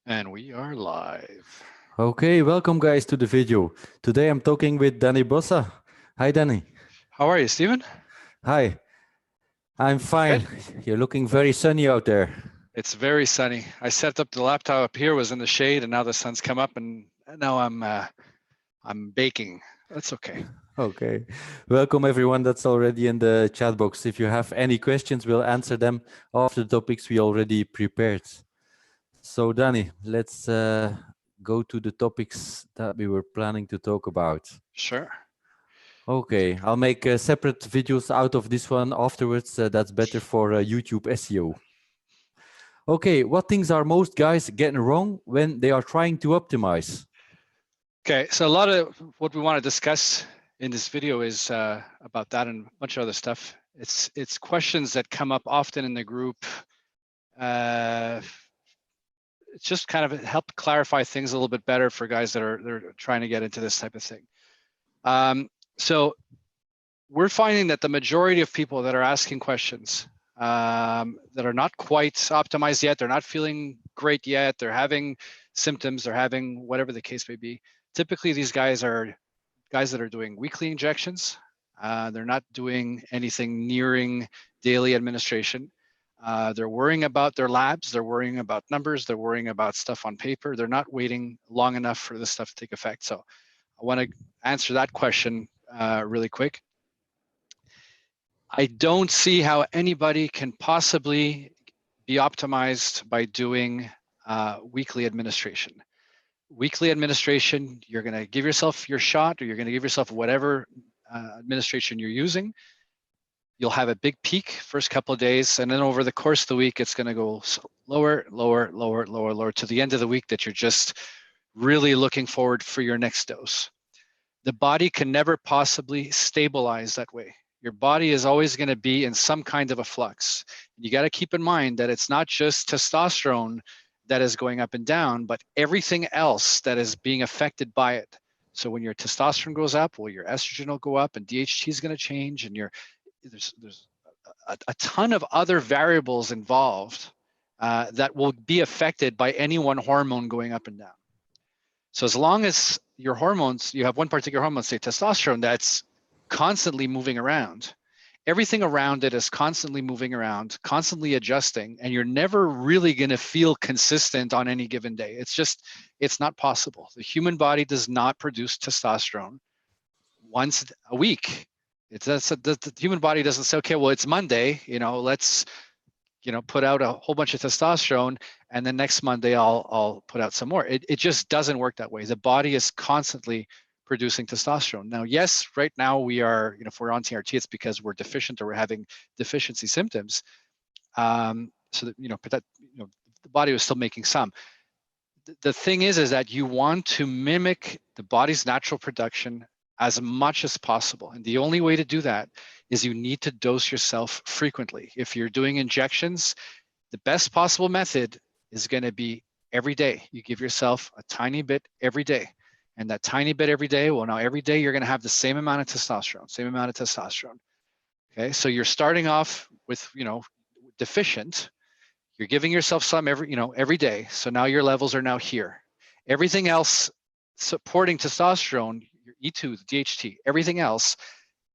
And we are live. Okay, welcome guys to the video. Today I'm talking with Danny Bossa. Hi Danny. How are you, Stephen? Hi, I'm fine. Good. You're looking very sunny out there. It's very sunny. I set up the laptop up here, was in the shade, and now the sun's come up, and now I'm baking. That's okay. Okay, welcome everyone that's already in the chat box. If you have any questions, we'll answer them after the topics we already prepared. So Danny, let's go to the topics that we were planning to talk about. Sure. Okay, I'll make separate videos out of this one afterwards. That's better for YouTube SEO. Okay, what things are most guys getting wrong when they are trying to optimize? Okay, so a lot of what we want to discuss in this video is about that and a bunch of other stuff. It's questions that come up often in the group. It's just kind of help clarify things a little bit better for guys that are trying to get into this type of thing. So we're finding that the majority of people that are asking questions that are not quite optimized yet, they're not feeling great yet, they're having symptoms, they're having whatever the case may be. Typically, these guys are guys that are doing weekly injections. They're not doing anything nearing daily administration. They're worrying about their labs, they're worrying about numbers, they're worrying about stuff on paper. They're not waiting long enough for this stuff to take effect. So I want to answer that question really quick. I don't see how anybody can possibly be optimized by doing weekly administration. Weekly administration, you're going to give yourself your shot, or you're going to give yourself whatever administration you're using. You'll have a big peak first couple of days, and then over the course of the week, it's going to go lower, lower, lower, lower, lower to the end of the week that you're just really looking forward for your next dose. The body can never possibly stabilize that way. Your body is always going to be in some kind of a flux. You got to keep in mind that it's not just testosterone that is going up and down, but everything else that is being affected by it. So when your testosterone goes up, well, your estrogen will go up, and DHT is going to change, and there's a ton of other variables involved that will be affected by any one hormone going up and down. So as long as your hormones, you have one particular hormone, say testosterone, that's constantly moving around, everything around it is constantly moving around, constantly adjusting, and you're never really going to feel consistent on any given day. It's not possible. The human body does not produce testosterone once a week. The human body doesn't say, okay, well, it's Monday, let's put out a whole bunch of testosterone, and then next Monday I'll put out some more. It just doesn't work that way. The body is constantly producing testosterone. Now, yes, right now we are, if we're on TRT, it's because we're deficient or we're having deficiency symptoms. So that, but that, the body was still making some. The thing is that you want to mimic the body's natural production as much as possible. And the only way to do that is you need to dose yourself frequently. If you're doing injections, the best possible method is going to be every day. You give yourself a tiny bit every day. And that tiny bit every day, well, now every day you're going to have the same amount of testosterone, Okay, so you're starting off with, deficient. You're giving yourself some every day. So now your levels are now here. Everything else supporting testosterone, your E2, the DHT, everything else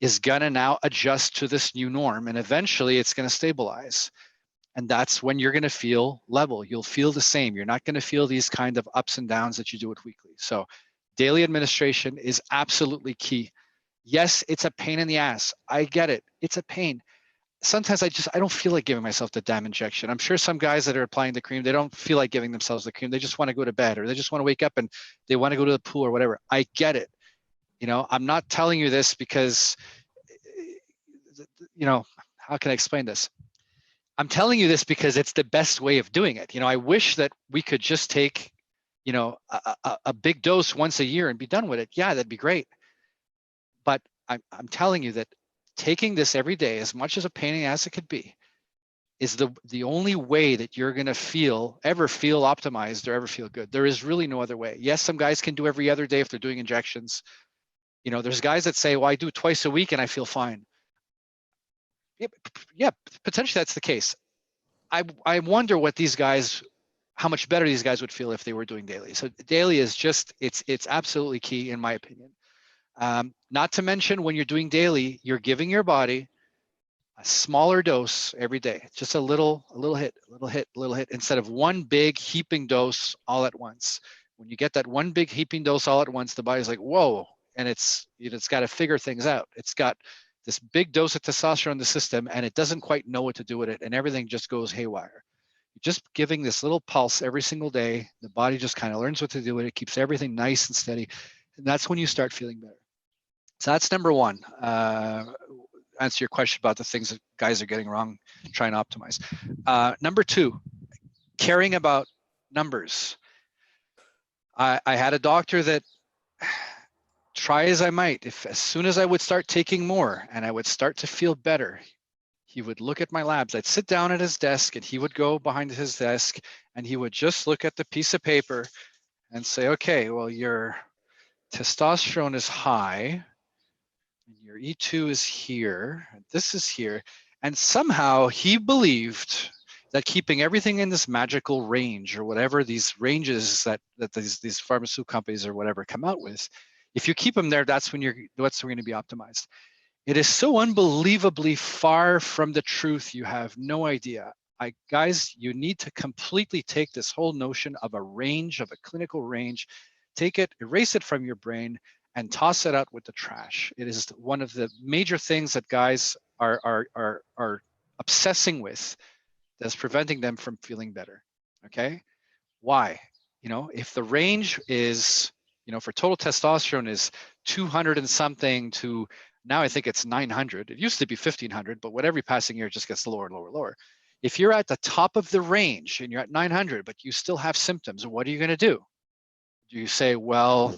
is going to now adjust to this new norm, and eventually it's going to stabilize. And that's when you're going to feel level. You'll feel the same. You're not going to feel these kind of ups and downs that you do it weekly. So daily administration is absolutely key. Yes, it's a pain in the ass. I get it. It's a pain. Sometimes I don't feel like giving myself the damn injection. I'm sure some guys that are applying the cream, they don't feel like giving themselves the cream. They just want to go to bed, or they just want to wake up and they want to go to the pool or whatever. I get it. I'm not telling you this because, how can I explain this? I'm telling you this because it's the best way of doing it. I wish that we could just take, a big dose once a year and be done with it. Yeah, that'd be great. But I'm telling you that taking this every day, as much as a pain in the ass it could be, is the only way that you're going to ever feel optimized or ever feel good. There is really no other way. Yes, some guys can do every other day if they're doing injections. There's guys that say, well, I do twice a week and I feel fine. Yeah, potentially that's the case. I wonder what these guys, how much better these guys would feel if they were doing daily. So daily is just, it's absolutely key in my opinion. Not to mention when you're doing daily, you're giving your body a smaller dose every day, just a little hit, instead of one big heaping dose all at once. When you get that one big heaping dose all at once, the body's like, whoa, and it's got to figure things out. It's got this big dose of testosterone in the system, and it doesn't quite know what to do with it, and everything just goes haywire. Just giving this little pulse every single day, the body just kind of learns what to do with it, keeps everything nice and steady, and that's when you start feeling better. So that's number one. Answer your question about the things that guys are getting wrong, trying to optimize. Number two, caring about numbers. I had a doctor that, try as I might, if as soon as I would start taking more and I would start to feel better, he would look at my labs. I'd sit down at his desk and he would go behind his desk and he would just look at the piece of paper and say, okay, well, your testosterone is high. Your E2 is here, this is here. And somehow he believed that keeping everything in this magical range, or whatever these ranges that these pharmaceutical companies or whatever come out with, if you keep them there, that's when you're going to be optimized. It is so unbelievably far from the truth, you have no idea. Guys, you need to completely take this whole notion of a range, of a clinical range, take it, erase it from your brain, and toss it out with the trash. It is one of the major things that guys are obsessing with that's preventing them from feeling better. Okay, why? If the range is, for total testosterone is 200 and something to now I think it's 900. It used to be 1500, but with every passing year it just gets lower and lower and lower. If you're at the top of the range and you're at 900, but you still have symptoms, what are you going to do? Do you say, well,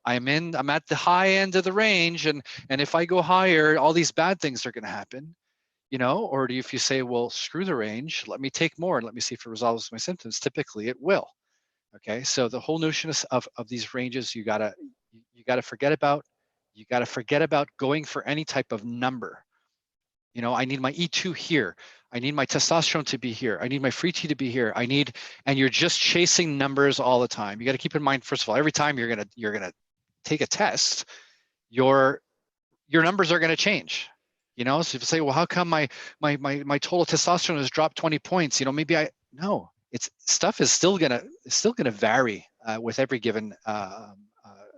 I'm at the high end of the range, and if I go higher, all these bad things are going to happen, or if you say, well, screw the range, let me take more and let me see if it resolves my symptoms? Typically it will. Okay, so the whole notion of these ranges, you gotta forget about. You gotta forget about going for any type of number. I need my E2 here. I need my testosterone to be here. I need my free T to be here. And you're just chasing numbers all the time. You got to keep in mind, first of all, every time you're gonna take a test, your numbers are gonna change. So if you say, well, how come my total testosterone has dropped 20 points? Maybe it's stuff is still gonna vary with every given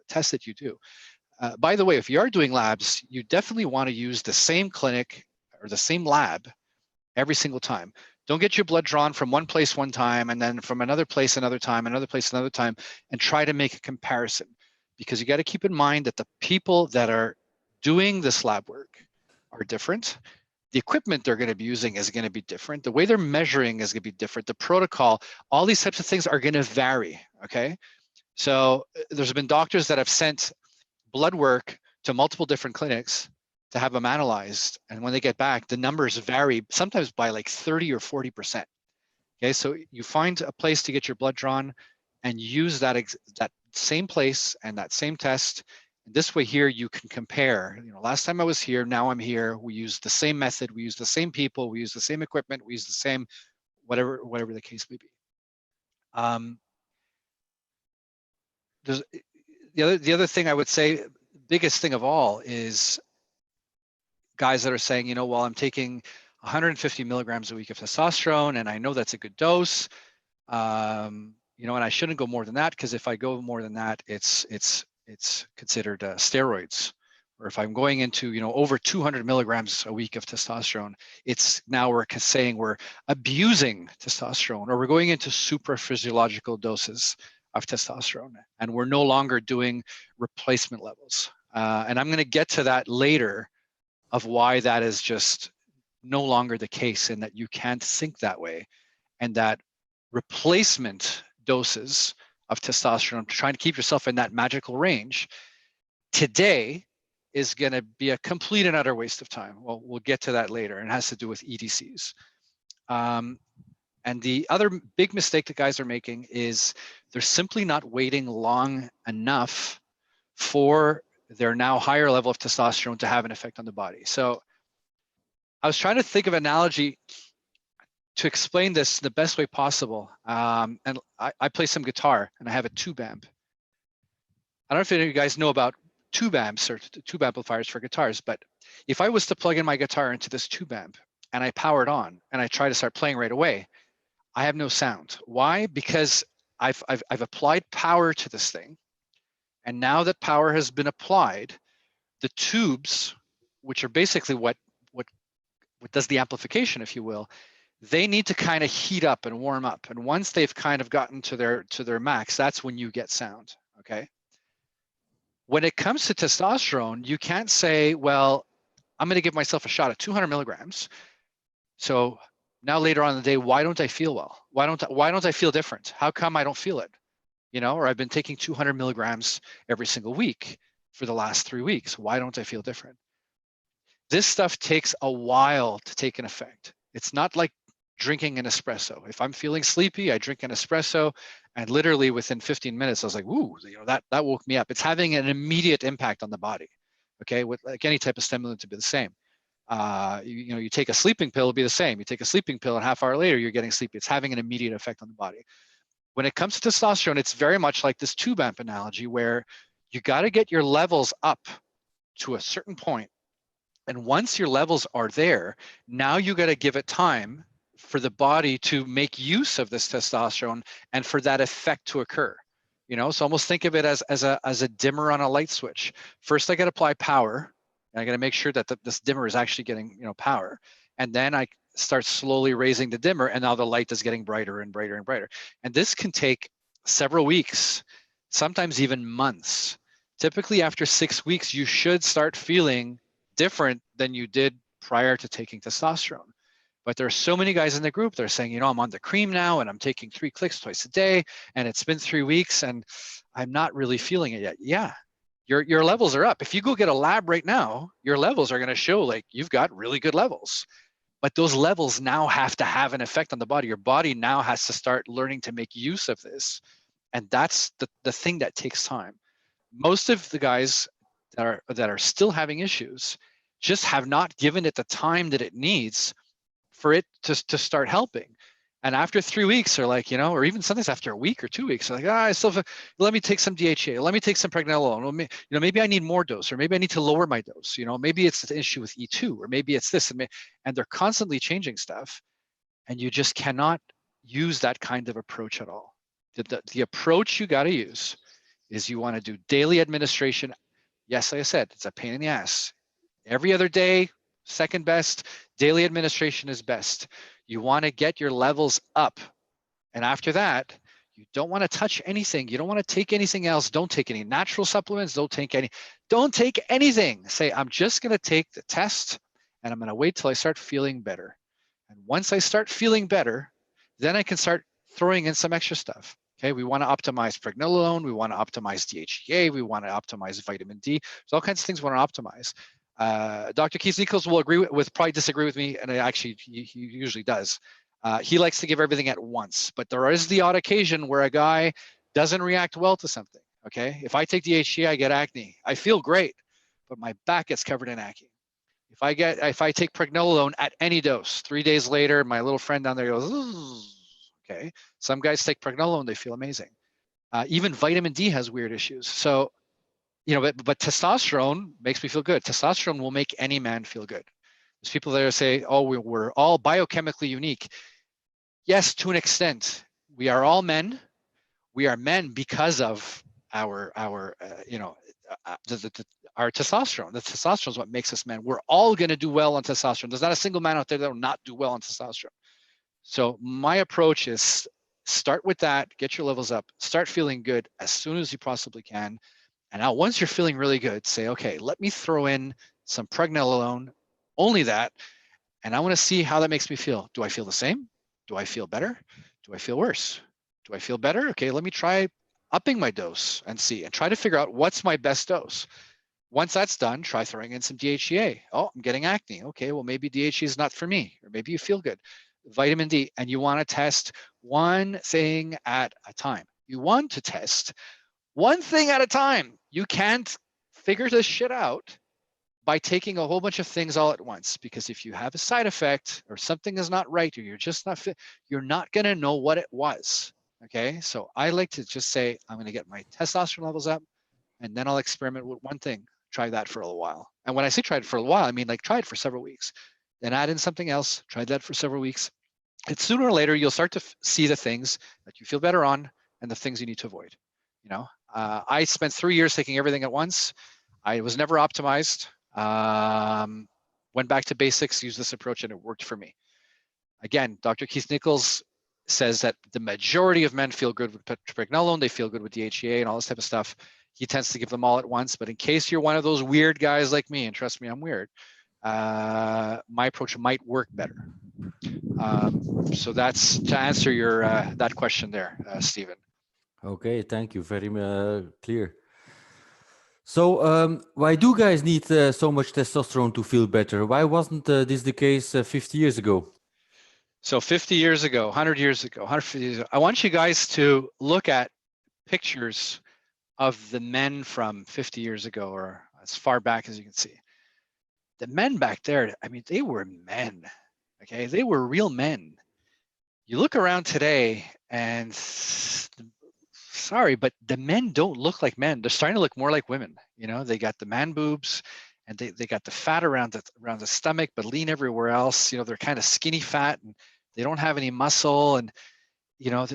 test that you do. By the way, if you are doing labs, you definitely want to use the same clinic or the same lab every single time. Don't get your blood drawn from one place one time and then from another place another time, another place another time, and try to make a comparison. Because you got to keep in mind that the people that are doing this lab work are different. The equipment they're going to be using is going to be different. The way they're measuring is going to be different. The protocol, all these types of things are going to vary, okay? So there's been doctors that have sent blood work to multiple different clinics to have them analyzed. And when they get back, the numbers vary sometimes by like 30 or 40%. Okay, so you find a place to get your blood drawn and use that same place and that same test. And this way here, you can compare, last time I was here, now I'm here. We use the same method, we use the same people, we use the same equipment, we use the same, whatever the case may be. There's the other thing I would say, biggest thing of all is guys that are saying, well, I'm taking 150 milligrams a week of testosterone, and I know that's a good dose, and I shouldn't go more than that, because if I go more than that, it's considered steroids. Or if I'm going into, over 200 milligrams a week of testosterone, it's now we're saying we're abusing testosterone, or we're going into supraphysiological doses of testosterone, and we're no longer doing replacement levels. And I'm going to get to that later of why that is just no longer the case, and that you can't think that way, and that replacement doses of testosterone, trying to keep yourself in that magical range today, is going to be a complete and utter waste of time. Well, we'll get to that later, and it has to do with EDCs. And the other big mistake that guys are making is they're simply not waiting long enough for their now higher level of testosterone to have an effect on the body. So I was trying to think of an analogy. to explain this the best way possible, and I play some guitar and I have a tube amp. I don't know if any of you guys know about tube amps or tube amplifiers for guitars, but if I was to plug in my guitar into this tube amp and I power it on and I try to start playing right away, I have no sound. Why? Because I've applied power to this thing, and now that power has been applied, the tubes, which are basically what does the amplification, if you will, they need to kind of heat up and warm up. And once they've kind of gotten to their max, that's when you get sound. Okay. When it comes to testosterone, you can't say, well, I'm going to give myself a shot at 200 milligrams. So now later on in the day, why don't I feel well? Why don't I feel different? How come I don't feel it? You know, or I've been taking 200 milligrams every single week for the last 3 weeks. Why don't I feel different? This stuff takes a while to take an effect. It's not like drinking an espresso. If I'm feeling sleepy, I drink an espresso, and literally within 15 minutes, I was like, "Ooh, you know, that woke me up." It's having an immediate impact on the body. Okay, with like any type of stimulant to be the same. You know, you take a sleeping pill, it'll be the same. You take a sleeping pill, and half hour later, you're getting sleepy. It's having an immediate effect on the body. When it comes to testosterone, it's very much like this tube amp analogy, where you got to get your levels up to a certain point. And once your levels are there, now you got to give it time for the body to make use of this testosterone and for that effect to occur. You know, so almost think of it as a dimmer on a light switch. First, I got to apply power, and I got to make sure that this dimmer is actually getting, you know, power. And then I start slowly raising the dimmer, and now the light is getting brighter and brighter and brighter. And this can take several weeks, sometimes even months. Typically, after 6 weeks, you should start feeling different than you did prior to taking testosterone. But there are so many guys in the group that are saying, you know, I'm on the cream now and I'm taking 3 clicks twice a day, and it's been 3 weeks and I'm not really feeling it yet. Yeah, your levels are up. If you go get a lab right now, your levels are going to show like you've got really good levels. But those levels now have to have an effect on the body. Your body now has to start learning to make use of this. And that's the thing that takes time. Most of the guys that are still having issues just have not given it the time that it needs for it to start helping. And after 3 weeks, they're like, you know, or even sometimes after a week or 2 weeks, they're like, I still let me take some DHA, let me take some pregnenolone. You know, maybe I need more dose, or maybe I need to lower my dose. You know, maybe it's the issue with E2, or maybe it's this, and they're constantly changing stuff, and you just cannot use that kind of approach at all. The approach you got to use is you want to do daily administration. Yes, like I said, it's a pain in the ass. Every other day, second best. Daily administration is best. You want to get your levels up. And after that, you don't want to touch anything. You don't want to take anything else. Don't take any natural supplements. Don't take anything. Say, I'm just going to take the test and I'm going to wait till I start feeling better. And once I start feeling better, then I can start throwing in some extra stuff. Okay, we want to optimize pregnenolone, we want to optimize DHEA, we want to optimize vitamin D. There's all kinds of things we want to optimize. Dr. Keith Nichols will agree with, probably disagree with me, and actually he usually does. He likes to give everything at once, but there is the odd occasion where a guy doesn't react well to something. Okay, if I take DHEA, I get acne. I feel great, but my back gets covered in acne. If I take pregnenolone at any dose, 3 days later, my little friend down there goes, "Ugh." Okay. Some guys take pregnenolone, they feel amazing. Even vitamin D has weird issues. So, you know, but testosterone makes me feel good. Testosterone will make any man feel good. There's people that say, oh, we're all biochemically unique. Yes, to an extent. We are all men. We are men because of our you know, our testosterone. The testosterone is what makes us men. We're all going to do well on testosterone. There's not a single man out there that will not do well on testosterone. So my approach is start with that, get your levels up, start feeling good as soon as you possibly can. And now once you're feeling really good, say, okay, let me throw in some pregnenolone, only that, and I want to see how that makes me feel. Do I feel the same? Do I feel better? Do I feel worse? Do I feel better? Okay, let me try upping my dose and see, and try to figure out what's my best dose. Once that's done, try throwing in some DHEA. Oh, I'm getting acne. Okay, well, maybe DHEA is not for me, or maybe you feel good. Vitamin D, and you want to test one thing at a time. You want to test one thing at a time. You can't figure this shit out by taking a whole bunch of things all at once. Because if you have a side effect or something is not right, or you're just not fit, you're not going to know what it was. Okay. So I like to just say, I'm going to get my testosterone levels up, and then I'll experiment with one thing. Try that for a little while. And when I say try it for a while, I mean like try it for several weeks. Then add in something else, try that for several weeks. And sooner or later, you'll start to see the things that you feel better on and the things you need to avoid. You know, I spent 3 years taking everything at once. I was never optimized. Went back to basics, used this approach, and it worked for me. Again, Dr. Keith Nichols says that the majority of men feel good with pregnenolone, they feel good with DHEA and all this type of stuff. He tends to give them all at once, but in case you're one of those weird guys like me, and trust me, I'm weird, my approach might work better. So that's to answer your that question there, Stephen. Okay, thank you. Very clear. So why do guys need so much testosterone to feel better? Why wasn't this the case 50 years ago? So 50 years ago, 100 years ago, 150 years ago, I want you guys to look at pictures of the men from 50 years ago, or as far back as you can see. The men back there, I mean, they were men, okay? They were real men. You look around today and sorry, but the men don't look like men. They're starting to look more like women. You know, they got the man boobs and they got the fat around the stomach, but lean everywhere else. You know, they're kind of skinny fat and they don't have any muscle. And, you know,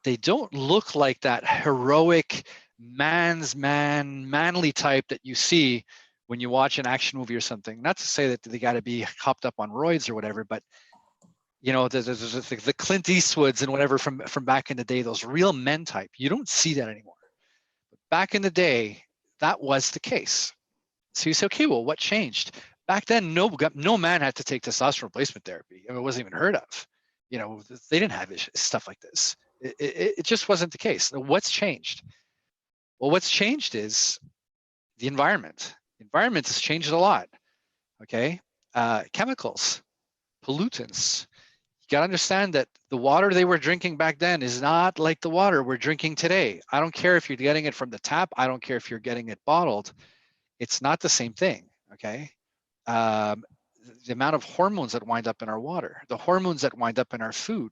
they don't look like that heroic manly type that you see when you watch an action movie or something. Not to say that they got to be hopped up on roids or whatever, but you know, the Clint Eastwoods and whatever from back in the day, those real men type, you don't see that anymore. But back in the day, that was the case. So you say, okay, well, what changed? Back then, no man had to take testosterone replacement therapy. I mean, it wasn't even heard of. You know, they didn't have stuff like this. It just wasn't the case. What's changed? Well, what's changed is the environment. The environment has changed a lot. Okay, chemicals, pollutants. You got to understand that the water they were drinking back then is not like the water we're drinking today. I don't care if you're getting it from the tap. I don't care if you're getting it bottled. It's not the same thing. Okay. The amount of hormones that wind up in our water, the hormones that wind up in our food,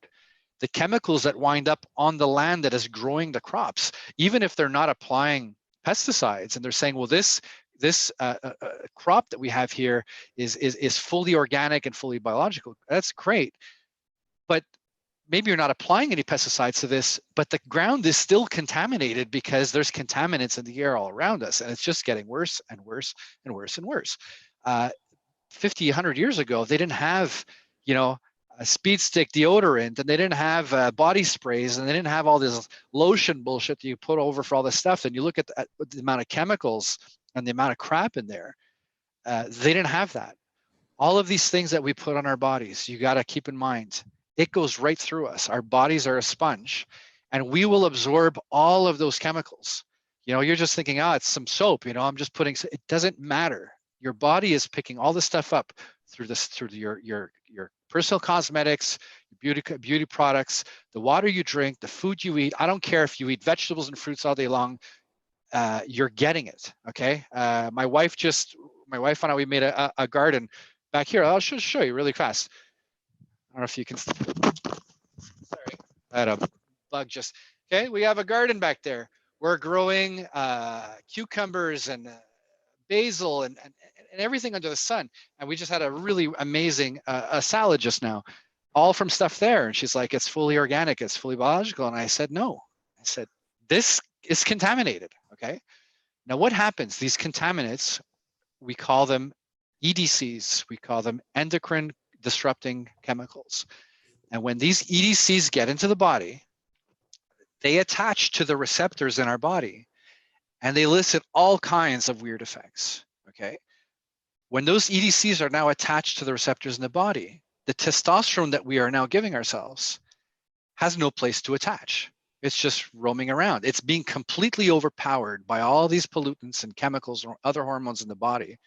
the chemicals that wind up on the land that is growing the crops, even if they're not applying pesticides and they're saying, well, this crop that we have here is fully organic and fully biological. That's great. But maybe you're not applying any pesticides to this, but the ground is still contaminated because there's contaminants in the air all around us, and it's just getting worse and worse and worse and worse. 50, 100 years ago, they didn't have, you know, a speed stick deodorant, and they didn't have body sprays, and they didn't have all this lotion bullshit that you put over for all this stuff. And you look at the amount of chemicals and the amount of crap in there. They didn't have that. All of these things that we put on our bodies, you got to keep in mind, it goes right through us. Our bodies are a sponge, and we will absorb all of those chemicals. You know, you're just thinking, oh, it's some soap. You know, I'm just putting. It doesn't matter. Your body is picking all this stuff up through your personal cosmetics, beauty products, the water you drink, the food you eat. I don't care if you eat vegetables and fruits all day long. You're getting it. Okay. My wife and I, we made a garden back here. I'll show you really fast. I don't know if you can. Sorry, I had a bug just. Okay, we have a garden back there. We're growing cucumbers and basil and everything under the sun. And we just had a really amazing a salad just now, all from stuff there. And she's like, it's fully organic, it's fully biological. And I said, no. I said, this is contaminated. Okay. Now what happens? These contaminants, we call them EDCs. We call them endocrine disrupting chemicals. And when these EDCs get into the body, they attach to the receptors in our body, and they elicit all kinds of weird effects. Okay. When those EDCs are now attached to the receptors in the body, the testosterone that we are now giving ourselves has no place to attach. It's just roaming around. It's being completely overpowered by all these pollutants and chemicals or other hormones in the body.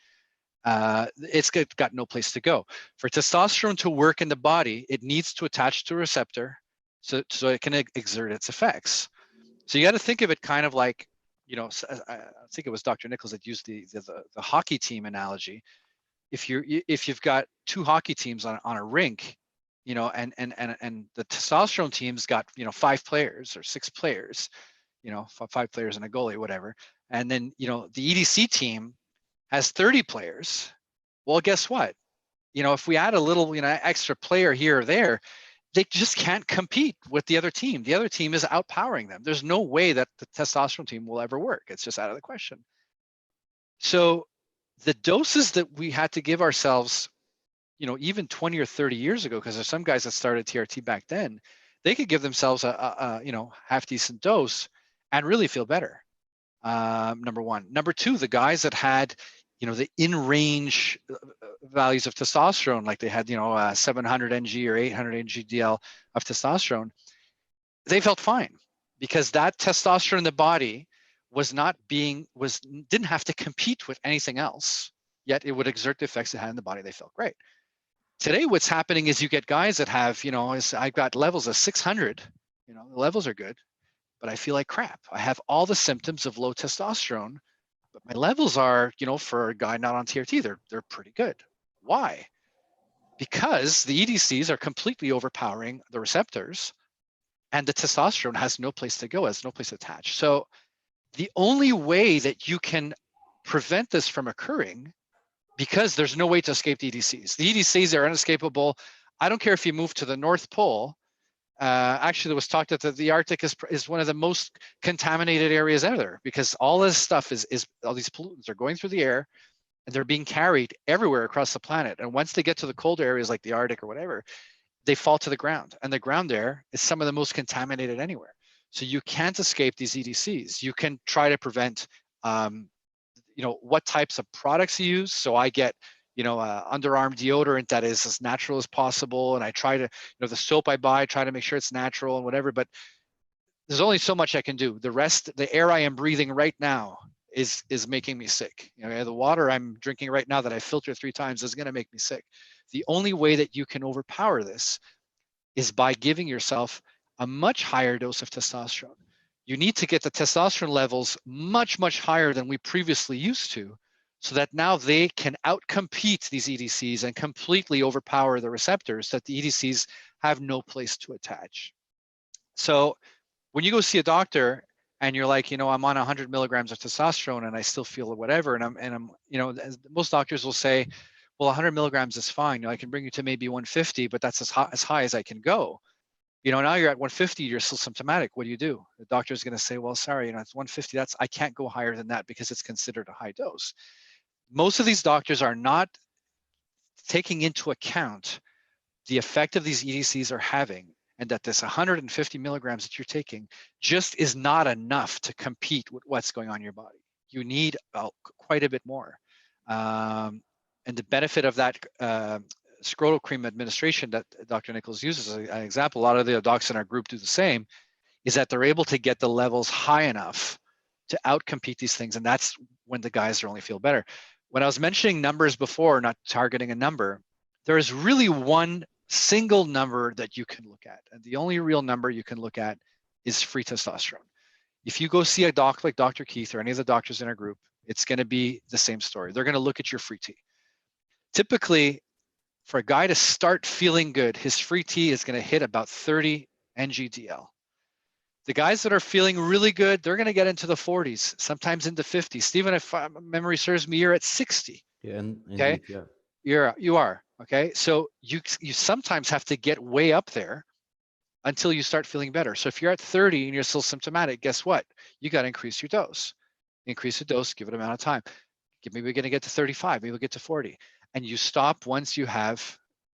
It's got no place to go. For testosterone to work in the body, it needs to attach to a receptor so it can exert its effects. So you got to think of it kind of like I think it was Dr. Nichols that used the hockey team analogy. If you've got two hockey teams on a rink, and the testosterone team's got 5 players or 6 players, 5 players and a goalie, whatever, and then the EDC team has 30 players. Well, guess what? If we add a little extra player here or there, they just can't compete with the other team. The other team is outpowering them. There's no way that the testosterone team will ever work. It's just out of the question. So the doses that we had to give ourselves, even 20 or 30 years ago, because there's some guys that started TRT back then, they could give themselves a half decent dose and really feel better. Number one. Number two, the guys that had, the in-range values of testosterone, like they had, 700 ng or 800 ng DL of testosterone, they felt fine because that testosterone in the body didn't have to compete with anything else, yet it would exert the effects it had in the body. They felt great. Today, what's happening is you get guys that have, I've got levels of 600, the levels are good, but I feel like crap. I have all the symptoms of low testosterone, but my levels are, for a guy not on TRT, they're pretty good. Why? Because the EDCs are completely overpowering the receptors, and the testosterone has no place to go, has no place to attach. So the only way that you can prevent this from occurring, because there's no way to escape the EDCs. The EDCs are inescapable. I don't care if you move to the North Pole. Actually, there was talk that the Arctic is one of the most contaminated areas ever, because all this stuff is all these pollutants are going through the air and they're being carried everywhere across the planet. And once they get to the colder areas like the Arctic or whatever, they fall to the ground, and the ground there is some of the most contaminated anywhere. So you can't escape these EDCs. You can try to prevent, what types of products you use. So I get, underarm deodorant that is as natural as possible. And I try to, the soap I buy, try to make sure it's natural and whatever, but there's only so much I can do. The rest, the air I am breathing right now is making me sick. The water I'm drinking right now that I filter 3 times is going to make me sick. The only way that you can overpower this is by giving yourself a much higher dose of testosterone. You need to get the testosterone levels much, much higher than we previously used to, so that now they can outcompete these EDCs and completely overpower the receptors that the EDCs have no place to attach. So when you go see a doctor and you're like, I'm on 100 milligrams of testosterone and I still feel whatever, and I'm, most doctors will say, well, 100 milligrams is fine. I can bring you to maybe 150, but that's as high as I can go. Now you're at 150, you're still symptomatic. What do you do? The doctor is going to say, well, sorry, it's 150. I can't go higher than that because it's considered a high dose. Most of these doctors are not taking into account the effect of these EDCs are having, and that this 150 milligrams that you're taking just is not enough to compete with what's going on in your body. You need quite a bit more. And the benefit of that scrotal cream administration that Dr. Nichols uses as an example, a lot of the docs in our group do the same, is that they're able to get the levels high enough to outcompete these things. And that's when the guys only feel better. When I was mentioning numbers before, not targeting a number, there is really one single number that you can look at. And the only real number you can look at is free testosterone. If you go see a doc like Dr. Keith or any of the doctors in our group, it's going to be the same story. They're going to look at your free T. Typically, for a guy to start feeling good, his free T is going to hit about 30 NGDL. The guys that are feeling really good, they're going to get into the 40s, sometimes into 50s. Stephen, if memory serves me, you're at 60. Yeah, okay, indeed, yeah. You are. Okay, so you sometimes have to get way up there until you start feeling better. So if you're at 30 and you're still symptomatic, guess what? You got to increase your dose. Increase the dose, give it amount of time. Maybe we're going to get to 35, maybe we'll get to 40. And you stop once you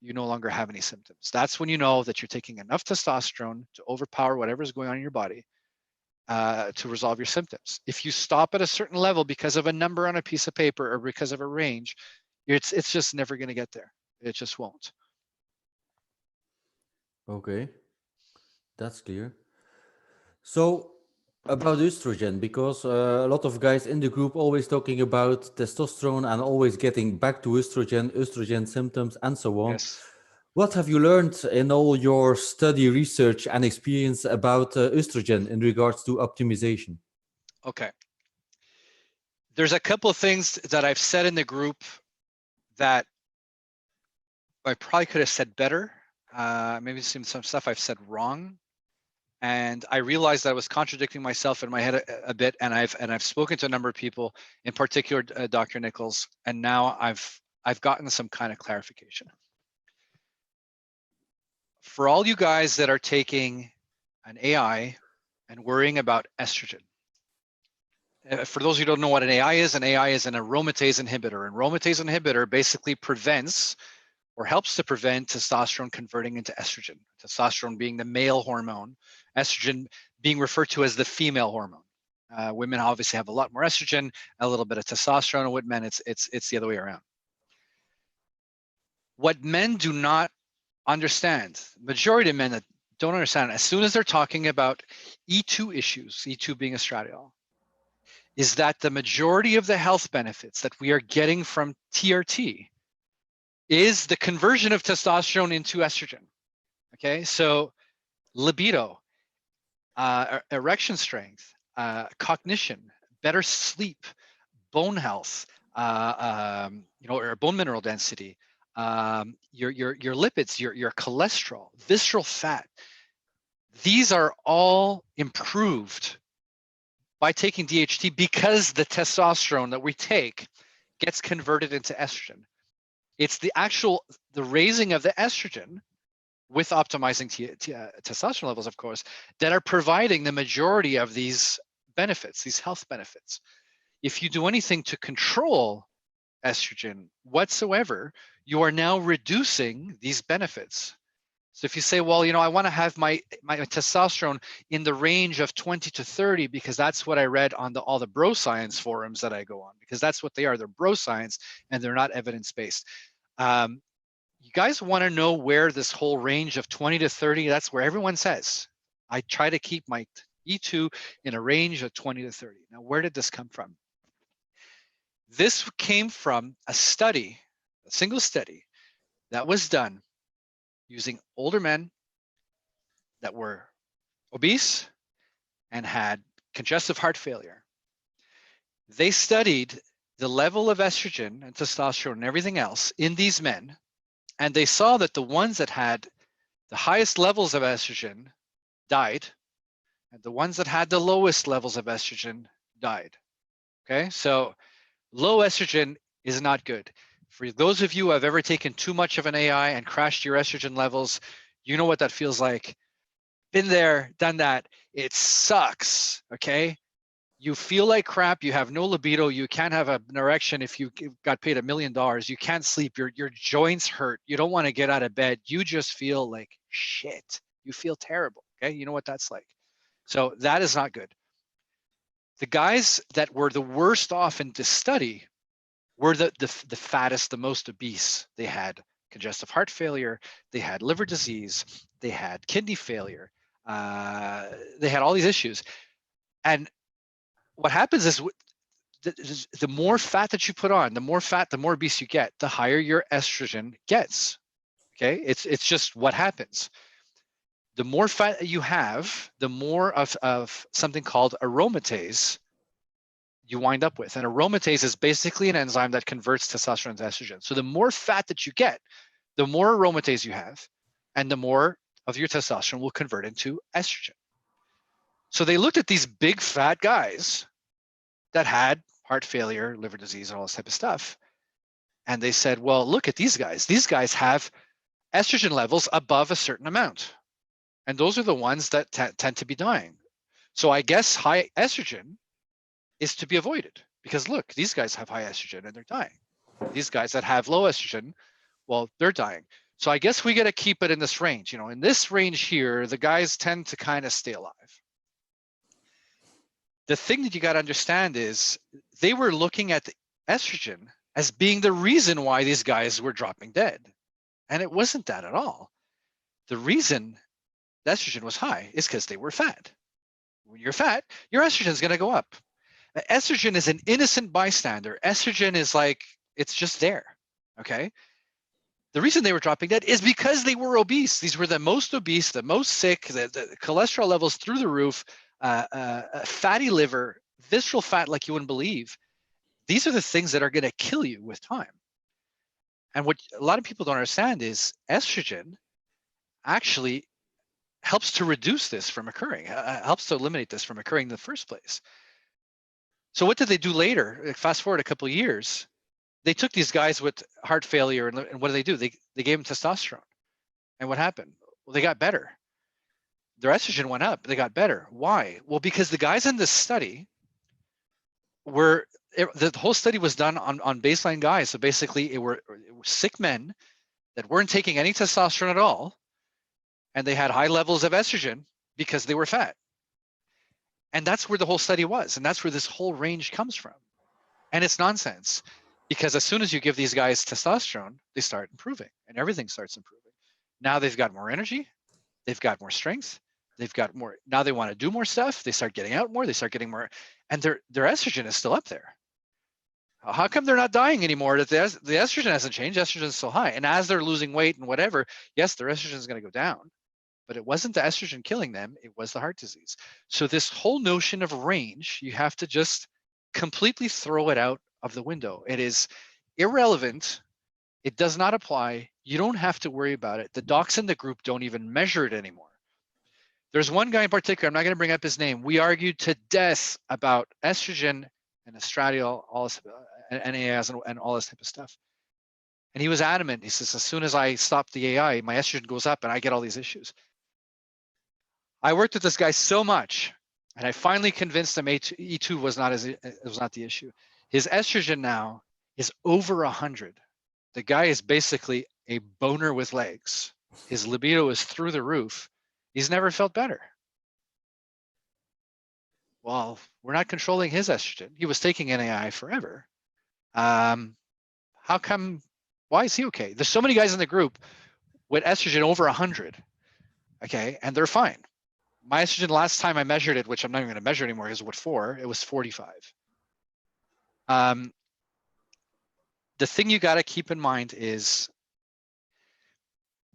no longer have any symptoms. That's when you know that you're taking enough testosterone to overpower whatever is going on in your body to resolve your symptoms. If you stop at a certain level because of a number on a piece of paper or because of a range, it's just never going to get there. It just won't. Okay, that's clear. So about estrogen, because a lot of guys in the group always talking about testosterone and always getting back to estrogen symptoms and so on. Yes. What have you learned in all your study, research, and experience about estrogen in regards to optimization? Okay. There's a couple of things that I've said in the group that I probably could have said better. Maybe some stuff I've said wrong. And I realized that I was contradicting myself in my head a bit, and I've spoken to a number of people, in particular Dr. Nichols, and now I've gotten some kind of clarification. For all you guys that are taking an AI and worrying about estrogen, for those who don't know what an AI is an aromatase inhibitor. An aromatase inhibitor basically prevents or helps to prevent testosterone converting into estrogen. Testosterone being the male hormone, estrogen being referred to as the female hormone. Women obviously have a lot more estrogen, a little bit of testosterone, and with men, it's the other way around. What men do not understand, majority of men that don't understand, as soon as they're talking about E2 issues, E2 being estradiol, is that the majority of the health benefits that we are getting from TRT is the conversion of testosterone into estrogen. Okay, so libido, erection strength, cognition, better sleep, bone health, or bone mineral density, your lipids, your cholesterol, visceral fat. These are all improved by taking DHT because the testosterone that we take gets converted into estrogen. It's the raising of the estrogen with optimizing testosterone levels, of course, that are providing the majority of these benefits, these health benefits. If you do anything to control estrogen whatsoever, you are now reducing these benefits. So if you say, well, I want to have my testosterone in the range of 20 to 30 because that's what I read on all the bro science forums that I go on, because that's what they are. They're bro science and they're not evidence-based. You guys want to know where this whole range of 20 to 30, that's where everyone says, I try to keep my E2 in a range of 20 to 30. Now, where did this come from? This came from a study, a single study that was done using older men that were obese and had congestive heart failure. They studied the level of estrogen and testosterone and everything else in these men, and they saw that the ones that had the highest levels of estrogen died, and the ones that had the lowest levels of estrogen died. Okay, so low estrogen is not good. For those of you who have ever taken too much of an AI and crashed your estrogen levels, you know what that feels like. Been there, done that. It sucks, okay? You feel like crap. You have no libido. You can't have an erection if you got paid $1 million. You can't sleep. Your joints hurt. You don't want to get out of bed. You just feel like shit. You feel terrible, okay? You know what that's like. So that is not good. The guys that were the worst off in this study were the fattest, the most obese. They had congestive heart failure, they had liver disease, they had kidney failure, they had all these issues. And what happens is the more fat that you put on, the more fat, the more obese you get, the higher your estrogen gets. Okay, it's just what happens. The more fat you have, the more of something called aromatase you wind up with. And aromatase is basically an enzyme that converts testosterone to estrogen. So the more fat that you get, the more aromatase you have, and the more of your testosterone will convert into estrogen. So they looked at these big fat guys that had heart failure, liver disease, and all this type of stuff. And they said, well, look at these guys. These guys have estrogen levels above a certain amount. And those are the ones that tend to be dying. So I guess high estrogen is to be avoided, because look, these guys have high estrogen and they're dying. These guys that have low estrogen, well, they're dying. So I guess we got to keep it in this range. In this range here, the guys tend to kind of stay alive. The thing that you got to understand is they were looking at the estrogen as being the reason why these guys were dropping dead. And it wasn't that at all. The reason the estrogen was high is because they were fat. When you're fat, your estrogen is going to go up. Estrogen is an innocent bystander. Estrogen is like, it's just there, okay? The reason they were dropping dead is because they were obese. These were the most obese, the most sick, the cholesterol levels through the roof, fatty liver, visceral fat like you wouldn't believe. These are the things that are going to kill you with time. And what a lot of people don't understand is estrogen actually helps to reduce this from occurring, helps to eliminate this from occurring in the first place. So what did they do later? Fast forward a couple of years, they took these guys with heart failure, and what do? They gave them testosterone. And what happened? Well, they got better. Their estrogen went up. They got better. Why? Well, because the guys in this study were, the whole study was done on baseline guys. So basically, it were sick men that weren't taking any testosterone at all, and they had high levels of estrogen because they were fat. And that's where the whole study was, and that's where this whole range comes from. And it's nonsense, because as soon as you give these guys testosterone, they start improving, and everything starts improving. Now they've got more energy, they've got more strength, they've got more, now they want to do more stuff, they start getting out more, they start getting more, and their estrogen is still up there. How come they're not dying anymore? That the estrogen hasn't changed, estrogen is still high. And as they're losing weight and whatever, yes, their estrogen is going to go down, but it wasn't the estrogen killing them, it was the heart disease. So this whole notion of range, you have to just completely throw it out of the window. It is irrelevant. It does not apply. You don't have to worry about it. The docs in the group don't even measure it anymore. There's one guy in particular, I'm not going to bring up his name. We argued to death about estrogen and estradiol, all this, NAS, and all this type of stuff. And he was adamant. He says, as soon as I stop the AI, my estrogen goes up and I get all these issues. I worked with this guy so much, and I finally convinced him E2 was not the issue. His estrogen now is over 100. The guy is basically a boner with legs. His libido is through the roof. He's never felt better. Well, we're not controlling his estrogen. He was taking NAI forever. How come? Why is he okay? There's so many guys in the group with estrogen over 100, okay, and they're fine. My estrogen, last time I measured it, which I'm not even going to measure anymore, is what for? It was 45. The thing you got to keep in mind is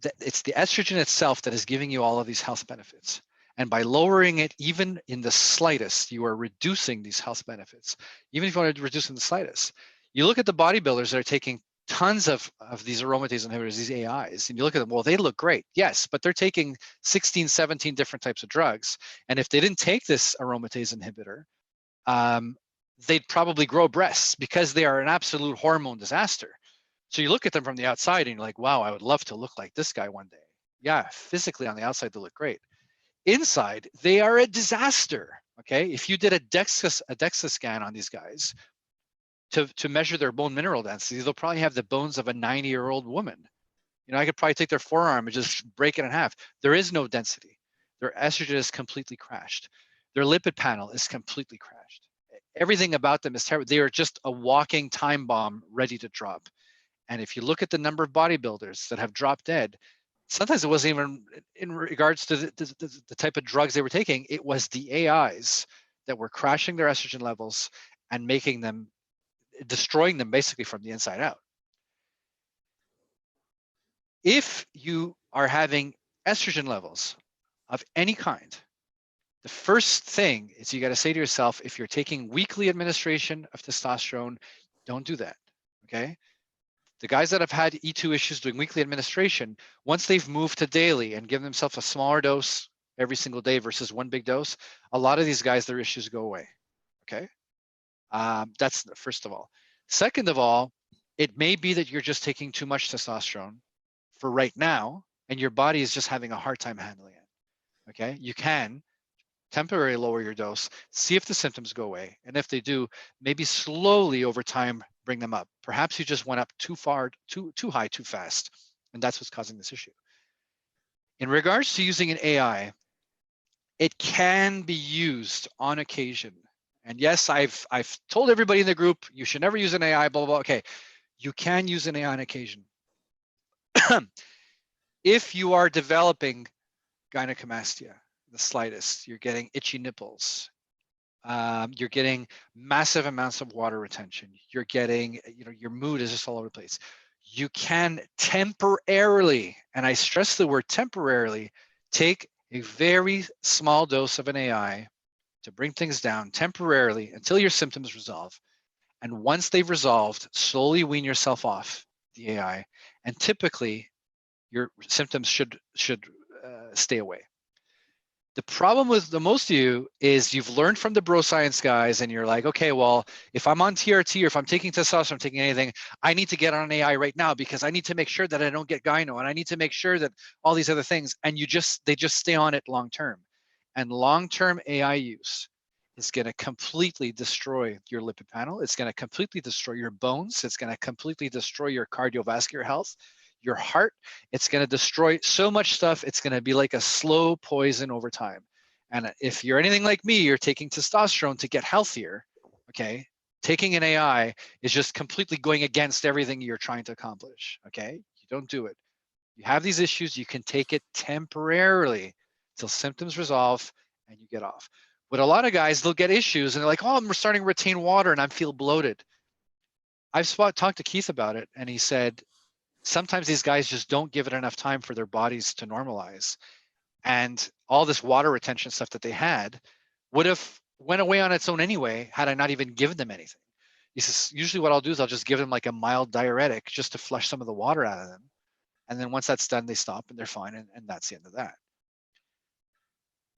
that it's the estrogen itself that is giving you all of these health benefits. And by lowering it even in the slightest, you are reducing these health benefits. Even if you want to reduce in the slightest. You look at the bodybuilders that are taking tons of these aromatase inhibitors, these AIs, and you look at them, well, they look great. Yes, but they're taking 16, 17 different types of drugs. And if they didn't take this aromatase inhibitor, they'd probably grow breasts because they are an absolute hormone disaster. So you look at them from the outside and you're like, wow, I would love to look like this guy one day. Yeah, physically on the outside, they look great. Inside, they are a disaster, okay? If you did a DEXA scan on these guys to measure their bone mineral density, they'll probably have the bones of a 90-year-old woman. You know, I could probably take their forearm and just break it in half. There is no density. Their estrogen is completely crashed. Their lipid panel is completely crashed. Everything about them is terrible. They are just a walking time bomb ready to drop. And if you look at the number of bodybuilders that have dropped dead, sometimes it wasn't even in regards to the type of drugs they were taking. It was the AIs that were crashing their estrogen levels and making them, destroying them basically from the inside out. If you are having estrogen levels of any kind, the first thing is you got to say to yourself, if you're taking weekly administration of testosterone, don't do that, okay? The guys that have had E2 issues doing weekly administration, once they've moved to daily and given themselves a smaller dose every single day versus one big dose, a lot of these guys, their issues go away, okay? That's first of all. Second of all, it may be that you're just taking too much testosterone for right now, and your body is just having a hard time handling it, okay? You can temporarily lower your dose, see if the symptoms go away, and if they do, maybe slowly over time bring them up. Perhaps you just went up too far, too high, too fast, and that's what's causing this issue. In regards to using an AI, it can be used on occasion. And yes, I've told everybody in the group, you should never use an AI, blah, blah, blah. Okay, you can use an AI on occasion. If you are developing gynecomastia, the slightest, you're getting itchy nipples, you're getting massive amounts of water retention, you're getting, you know, your mood is just all over the place. You can temporarily, and I stress the word temporarily, take a very small dose of an AI to bring things down temporarily until your symptoms resolve. And once they've resolved, slowly wean yourself off the AI, and typically your symptoms should stay away. The problem with the most of you is you've learned from the bro science guys, and you're like, okay, well, if I'm on TRT or if I'm taking testosterone, I'm taking anything, I need to get on an AI right now because I need to make sure that I don't get gyno, and I need to make sure that all these other things, and they just stay on it long term. And long-term AI use is going to completely destroy your lipid panel. It's going to completely destroy your bones. It's going to completely destroy your cardiovascular health, your heart. It's going to destroy so much stuff. It's going to be like a slow poison over time. And if you're anything like me, you're taking testosterone to get healthier, okay? Taking an AI is just completely going against everything you're trying to accomplish, okay? You don't do it. You have these issues, you can take it temporarily till symptoms resolve and you get off. But a lot of guys, they'll get issues and they're like, oh, I'm starting to retain water and I feel bloated. I've talked to Keith about it, and he said, sometimes these guys just don't give it enough time for their bodies to normalize. And all this water retention stuff that they had would have went away on its own anyway, had I not even given them anything. He says, usually what I'll do is I'll just give them like a mild diuretic just to flush some of the water out of them. And then once that's done, they stop and they're fine. And that's the end of that.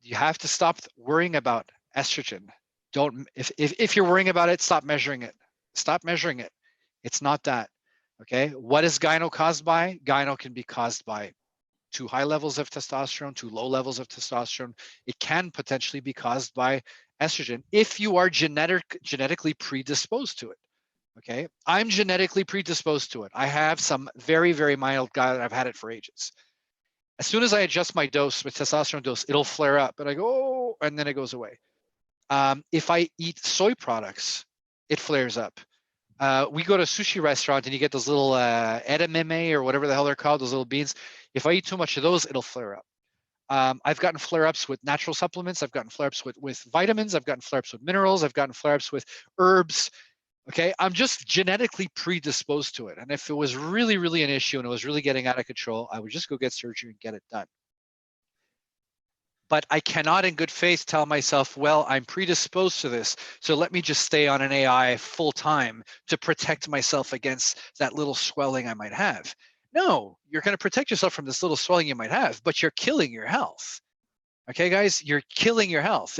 You have to stop worrying about estrogen. Don't, if you're worrying about it, stop measuring it. Stop measuring it. It's not that. Okay. What is gyno caused by? Gyno can be caused by too high levels of testosterone, too low levels of testosterone. It can potentially be caused by estrogen if you are genetically predisposed to it. Okay. I'm genetically predisposed to it. I have some very, very mild guy that I've had it for ages. As soon as I adjust my dose, my testosterone dose, it'll flare up and I go, oh, and then it goes away. If I eat soy products, it flares up. We go to a sushi restaurant and you get those little edamame or whatever the hell they're called, those little beans. If I eat too much of those, it'll flare up. I've gotten flare-ups with natural supplements. I've gotten flare-ups with vitamins. I've gotten flare-ups with minerals. I've gotten flare-ups with herbs. Okay, I'm just genetically predisposed to it. And if it was really, really an issue and it was really getting out of control, I would just go get surgery and get it done. But I cannot in good faith tell myself, well, I'm predisposed to this, so let me just stay on an AI full time to protect myself against that little swelling I might have. No, you're going to protect yourself from this little swelling you might have, but you're killing your health. Okay, guys, you're killing your health.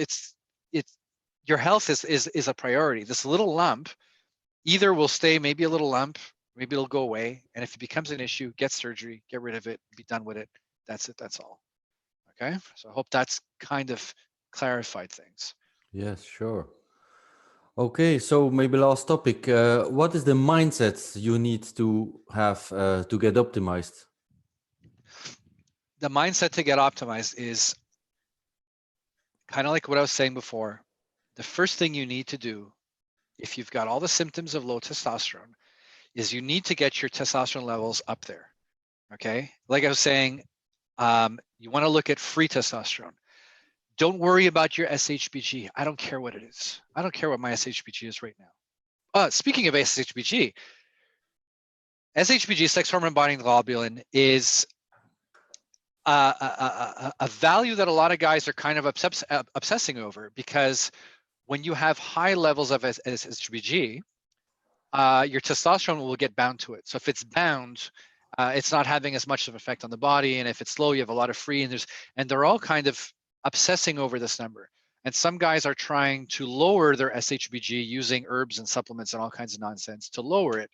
Your health is a priority. This little lump either will stay, maybe a little lump, maybe it'll go away. And if it becomes an issue, get surgery, get rid of it, be done with it. That's it, that's all. Okay, so I hope that's kind of clarified things. Yes, sure. Okay, so maybe last topic. What is the mindset you need to have to get optimized? The mindset to get optimized is kind of like what I was saying before. The first thing you need to do, if you've got all the symptoms of low testosterone, is you need to get your testosterone levels up there. Okay, like I was saying, you want to look at free testosterone. Don't worry about your SHBG. I don't care what it is. I don't care what my SHBG is right now. Speaking of SHBG, sex hormone binding globulin, is a value that a lot of guys are kind of obsessing over, because when you have high levels of SHBG, your testosterone will get bound to it. So if it's bound, it's not having as much of an effect on the body. And if it's low, you have a lot of free, and they're all kind of obsessing over this number. And some guys are trying to lower their SHBG using herbs and supplements and all kinds of nonsense to lower it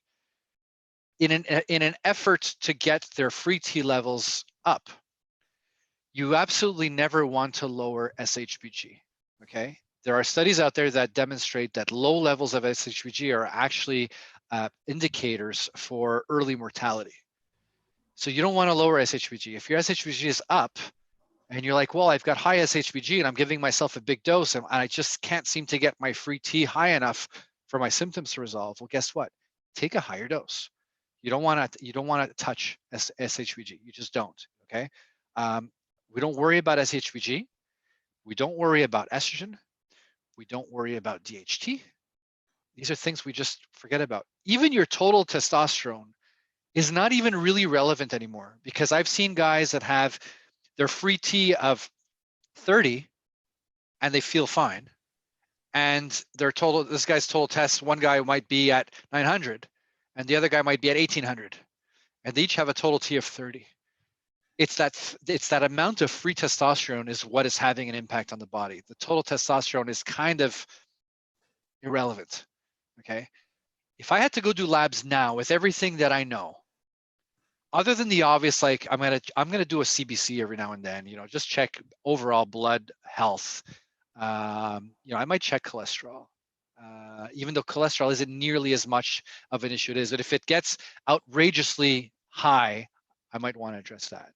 in an effort to get their free T levels up. You absolutely never want to lower SHBG, okay? There are studies out there that demonstrate that low levels of SHBG are actually indicators for early mortality. So you don't want to lower SHBG. If your SHBG is up and you're like, well, I've got high SHBG and I'm giving myself a big dose and I just can't seem to get my free T high enough for my symptoms to resolve, well, guess what? Take a higher dose. You don't want to touch SHBG. You just don't, okay? We don't worry about SHBG. We don't worry about estrogen. We don't worry about DHT. These are things we just forget about. Even your total testosterone is not even really relevant anymore, because I've seen guys that have their free T of 30 and they feel fine. and their total, this guy's total test, one guy might be at 900 and the other guy might be at 1800, and they each have a total T of 30. It's that amount of free testosterone is what is having an impact on the body. The total testosterone is kind of irrelevant. Okay, if I had to go do labs now with everything that I know, other than the obvious, like I'm gonna do a CBC every now and then, you know, just check overall blood health. You know, I might check cholesterol, even though cholesterol isn't nearly as much of an issue it is. But if it gets outrageously high, I might want to address that.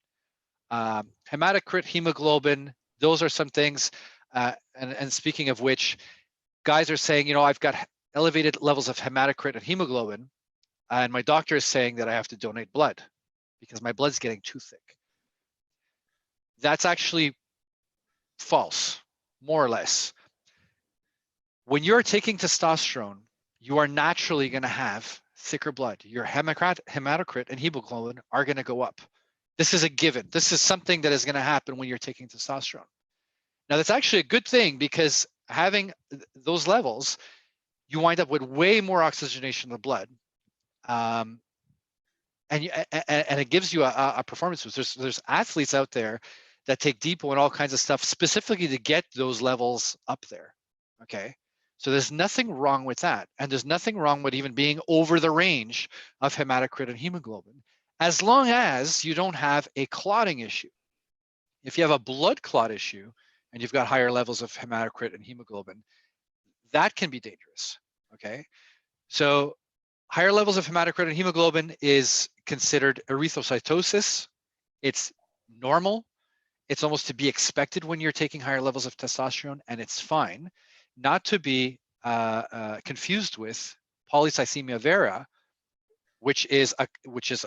Hematocrit, hemoglobin, those are some things. And speaking of which, guys are saying, you know, I've got elevated levels of hematocrit and hemoglobin, and my doctor is saying that I have to donate blood because my blood's getting too thick. That's actually false, more or less. When you're taking testosterone, you are naturally going to have thicker blood. Your hematocrit and hemoglobin are going to go up. This is a given. This is something that is going to happen when you're taking testosterone. Now, that's actually a good thing because having those levels, you wind up with way more oxygenation in the blood. And it gives you a performance boost. There's athletes out there that take depot and all kinds of stuff specifically to get those levels up there. Okay, so there's nothing wrong with that, and there's nothing wrong with even being over the range of hematocrit and hemoglobin, as long as you don't have a clotting issue. If you have a blood clot issue and you've got higher levels of hematocrit and hemoglobin, that can be dangerous. Okay, so higher levels of hematocrit and hemoglobin is considered erythrocytosis. It's normal. It's almost to be expected when you're taking higher levels of testosterone, and it's fine. Not to be confused with polycythemia vera, which is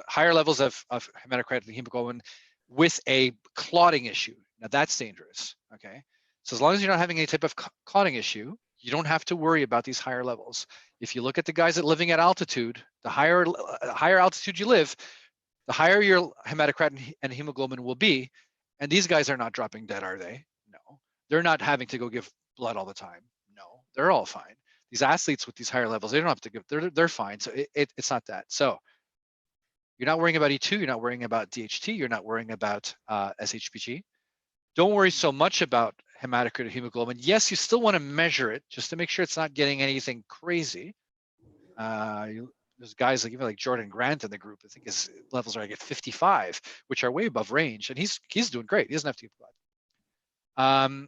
higher levels of hematocrit and hemoglobin with a clotting issue. Now that's dangerous. Okay, so as long as you're not having any type of clotting issue, you don't have to worry about these higher levels. If you look at the guys that living at altitude, the higher altitude you live, the higher your hematocrit and hemoglobin will be. And these guys are not dropping dead, are they? No. They're not having to go give blood all the time. No, they're all fine. These athletes with these higher levels, they don't have to give, they're fine. So it's not that. So you're not worrying about E2, you're not worrying about DHT, you're not worrying about SHBG. Don't worry so much about hematocrit or hemoglobin. Yes, you still want to measure it just to make sure it's not getting anything crazy. There's guys like even like Jordan Grant in the group. I think his levels are like at 55, which are way above range, and he's doing great. He doesn't have to give blood.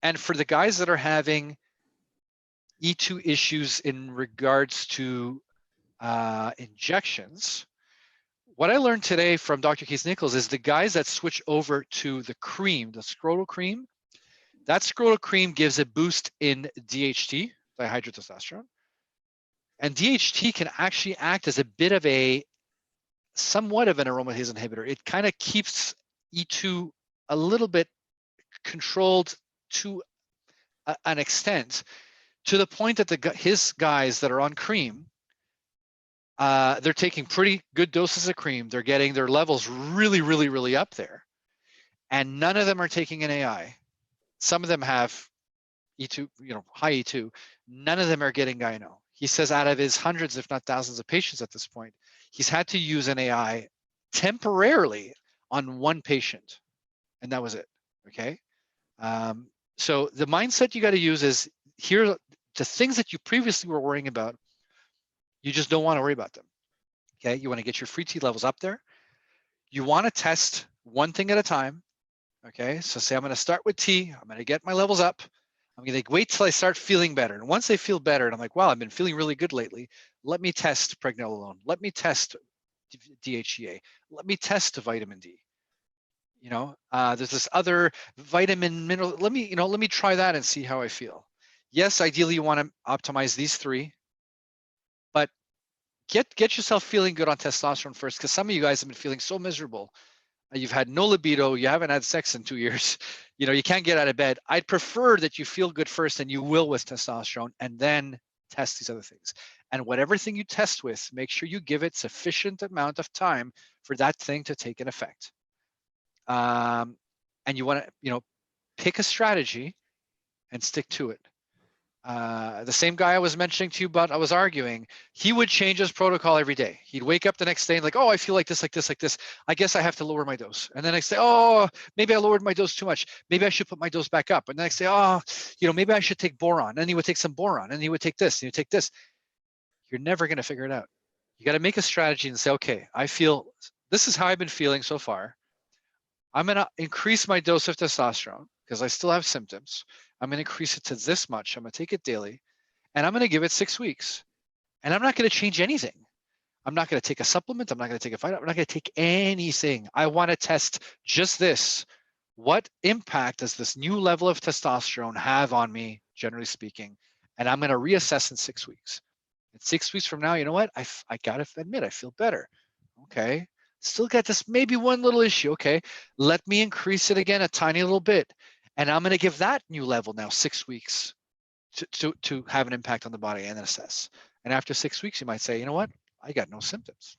And for the guys that are having E2 issues in regards to injections, what I learned today from Dr. Keith Nichols is the guys that switch over to the cream, the scrotal cream, that scrotal cream gives a boost in DHT, dihydrotestosterone. And DHT can actually act as a bit of somewhat of an aromatase inhibitor. It kind of keeps E2 a little bit controlled to an extent, to the point that his guys that are on cream, they're taking pretty good doses of cream. They're getting their levels really, really, really up there. And none of them are taking an AI. Some of them have E2, high E2. None of them are getting gyno. He says out of his hundreds, if not thousands of patients at this point, he's had to use an AI temporarily on one patient, and that was it. Okay. So the mindset you got to use is, here, the things that you previously were worrying about, you just don't want to worry about them. Okay. You want to get your free T levels up there. You want to test one thing at a time. Okay. So say I'm going to start with T. I'm going to get my levels up. I'm going to wait till I start feeling better. And once I feel better, and I'm like, wow, I've been feeling really good lately. Let me test pregnenolone. Let me test DHEA. Let me test vitamin D. There's this other vitamin, mineral. Let me try that and see how I feel. Yes, ideally you want to optimize these three, but get yourself feeling good on testosterone first, because some of you guys have been feeling so miserable. You've had no libido, you haven't had sex in 2 years, you can't get out of bed. I'd prefer that you feel good first, and you will with testosterone, and then test these other things. And whatever thing you test with, make sure you give it sufficient amount of time for that thing to take an effect. And you want to, pick a strategy and stick to it. The same guy I was mentioning to you about, I was arguing, he would change his protocol every day. He'd wake up the next day and like, oh, I feel like this, like this, like this. I guess I have to lower my dose. And then I say, oh, maybe I lowered my dose too much. Maybe I should put my dose back up. And then I say, oh, maybe I should take boron. And he would take some boron, and he would take this, and he would take this. You're never going to figure it out. You got to make a strategy and say, okay, I feel this is how I've been feeling so far. I'm going to increase my dose of testosterone because I still have symptoms. I'm going to increase it to this much. I'm going to take it daily, and I'm going to give it 6 weeks. And I'm not going to change anything. I'm not going to take a supplement. I'm not going to take a vitamin. I'm not going to take anything. I want to test just this. What impact does this new level of testosterone have on me, generally speaking? And I'm going to reassess in 6 weeks. And 6 weeks from now, you know what? I got to admit, I feel better. Okay. Still got this maybe one little issue. Okay. Let me increase it again a tiny little bit. And I'm going to give that new level now 6 weeks to have an impact on the body and then assess. And after 6 weeks, you might say, you know what? I got no symptoms.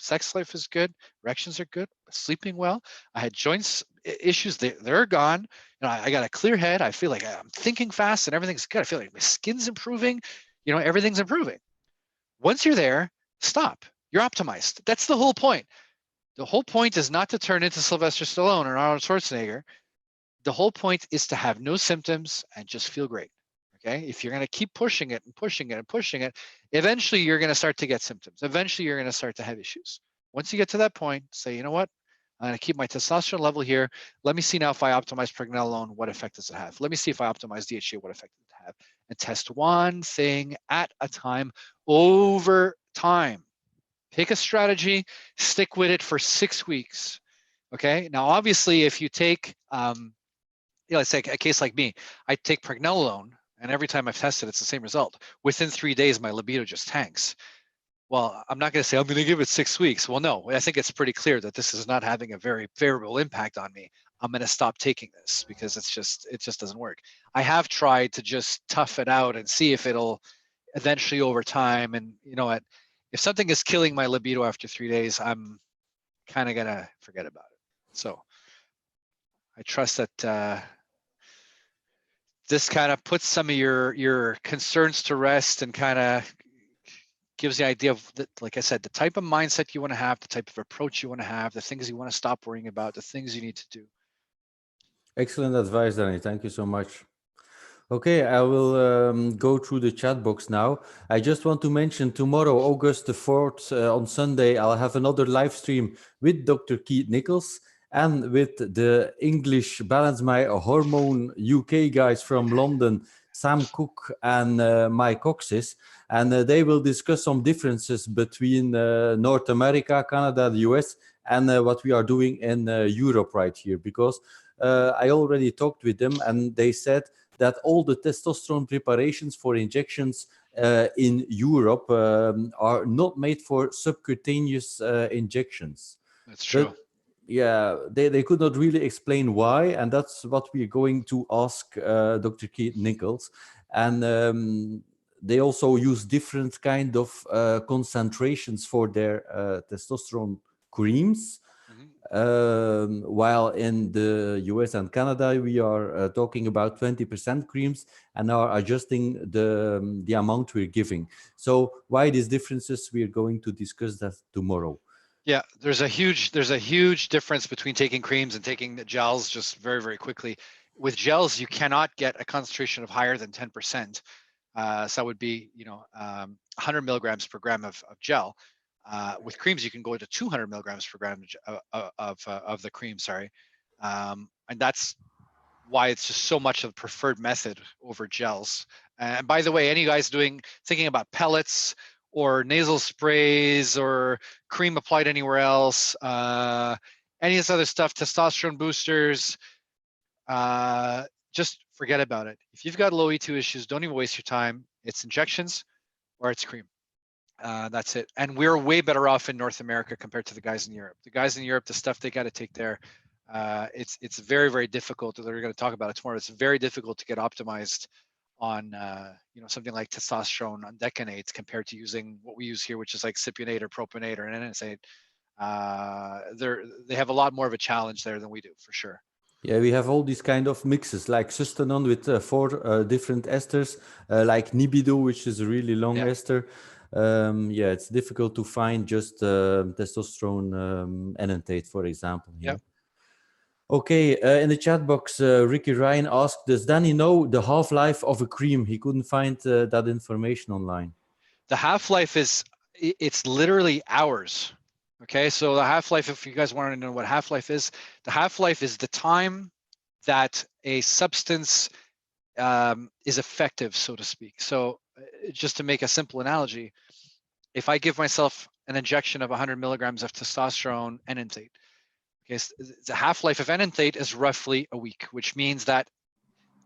Sex life is good. Erections are good. Sleeping well. I had joints issues. They're gone. I got a clear head. I feel like I'm thinking fast and everything's good. I feel like my skin's improving. Everything's improving. Once you're there, stop. You're optimized. That's the whole point. The whole point is not to turn into Sylvester Stallone or Arnold Schwarzenegger. The whole point is to have no symptoms and just feel great. Okay. If you're going to keep pushing it and pushing it and pushing it, eventually you're going to start to get symptoms. Eventually you're going to start to have issues. Once you get to that point, say, you know what? I'm going to keep my testosterone level here. Let me see now if I optimize pregnenolone, what effect does it have? Let me see if I optimize DHA, what effect does it have? And test one thing at a time over time. Pick a strategy, stick with it for 6 weeks. Okay. Now, obviously, if you take, let's say a case like me, I take pregnenolone, and every time I've tested, it's the same result. Within 3 days, my libido just tanks. Well, I'm not going to say I'm going to give it 6 weeks. Well, no, I think it's pretty clear that this is not having a very favorable impact on me. I'm going to stop taking this because it just doesn't work. I have tried to just tough it out and see if it'll eventually over time. And if something is killing my libido after 3 days, I'm kind of going to forget about it. So I trust that this kind of puts some of your concerns to rest and kind of gives the idea of, like I said, the type of mindset you want to have, the type of approach you want to have, the things you want to stop worrying about, the things you need to do. Excellent advice, Danny. Thank you so much. Okay, I will go through the chat box now. I just want to mention tomorrow, August the 4th, on Sunday, I'll have another live stream with Dr. Keith Nichols and with the English Balance My Hormone UK guys from London, Sam Cook and Mike Coxis. And they will discuss some differences between North America, Canada, the US, and what we are doing in Europe right here. Because I already talked with them and they said that all the testosterone preparations for injections in Europe are not made for subcutaneous injections. That's true. But yeah, they could not really explain why, and that's what we're going to ask Dr. Keith Nichols. And they also use different kind of concentrations for their testosterone creams. While in the US and Canada, we are talking about 20% creams and are adjusting the amount we're giving. So why these differences? We're going to discuss that tomorrow. Yeah, there's a huge difference between taking creams and taking the gels just very, very quickly. With gels, you cannot get a concentration of higher than 10%. So that would be, 100 milligrams per gram of gel. With creams, you can go to 200 milligrams per gram of the cream, sorry. And that's why it's just so much of the preferred method over gels. And by the way, any guys thinking about pellets or nasal sprays or cream applied anywhere else, any of this other stuff, testosterone boosters, just forget about it. If you've got low E2 issues, don't even waste your time. It's injections or it's cream. That's it. And we're way better off in North America compared to the guys in Europe. The guys in Europe, the stuff they got to take there, it's very, very difficult. They're going to talk about it tomorrow. It's very difficult to get optimized on something like testosterone on decanates compared to using what we use here, which is like cypionate or propionate or NSAID. They have a lot more of a challenge there than we do, for sure. Yeah, we have all these kind of mixes, like Sustanon with 4 different esters, like Nibido, which is a really long ester. Yeah, it's difficult to find just testosterone enanthate, for example. Yeah. Okay, in the chat box, Ricky Ryan asked, does Danny know the half-life of a cream? He couldn't find that information online. The half-life it's literally hours. Okay, so the half-life, if you guys want to know what half-life is, the half-life is the time that a substance is effective, so to speak. So just to make a simple analogy, if I give myself an injection of 100 milligrams of testosterone enanthate, okay, so the half-life of enanthate is roughly a week, which means that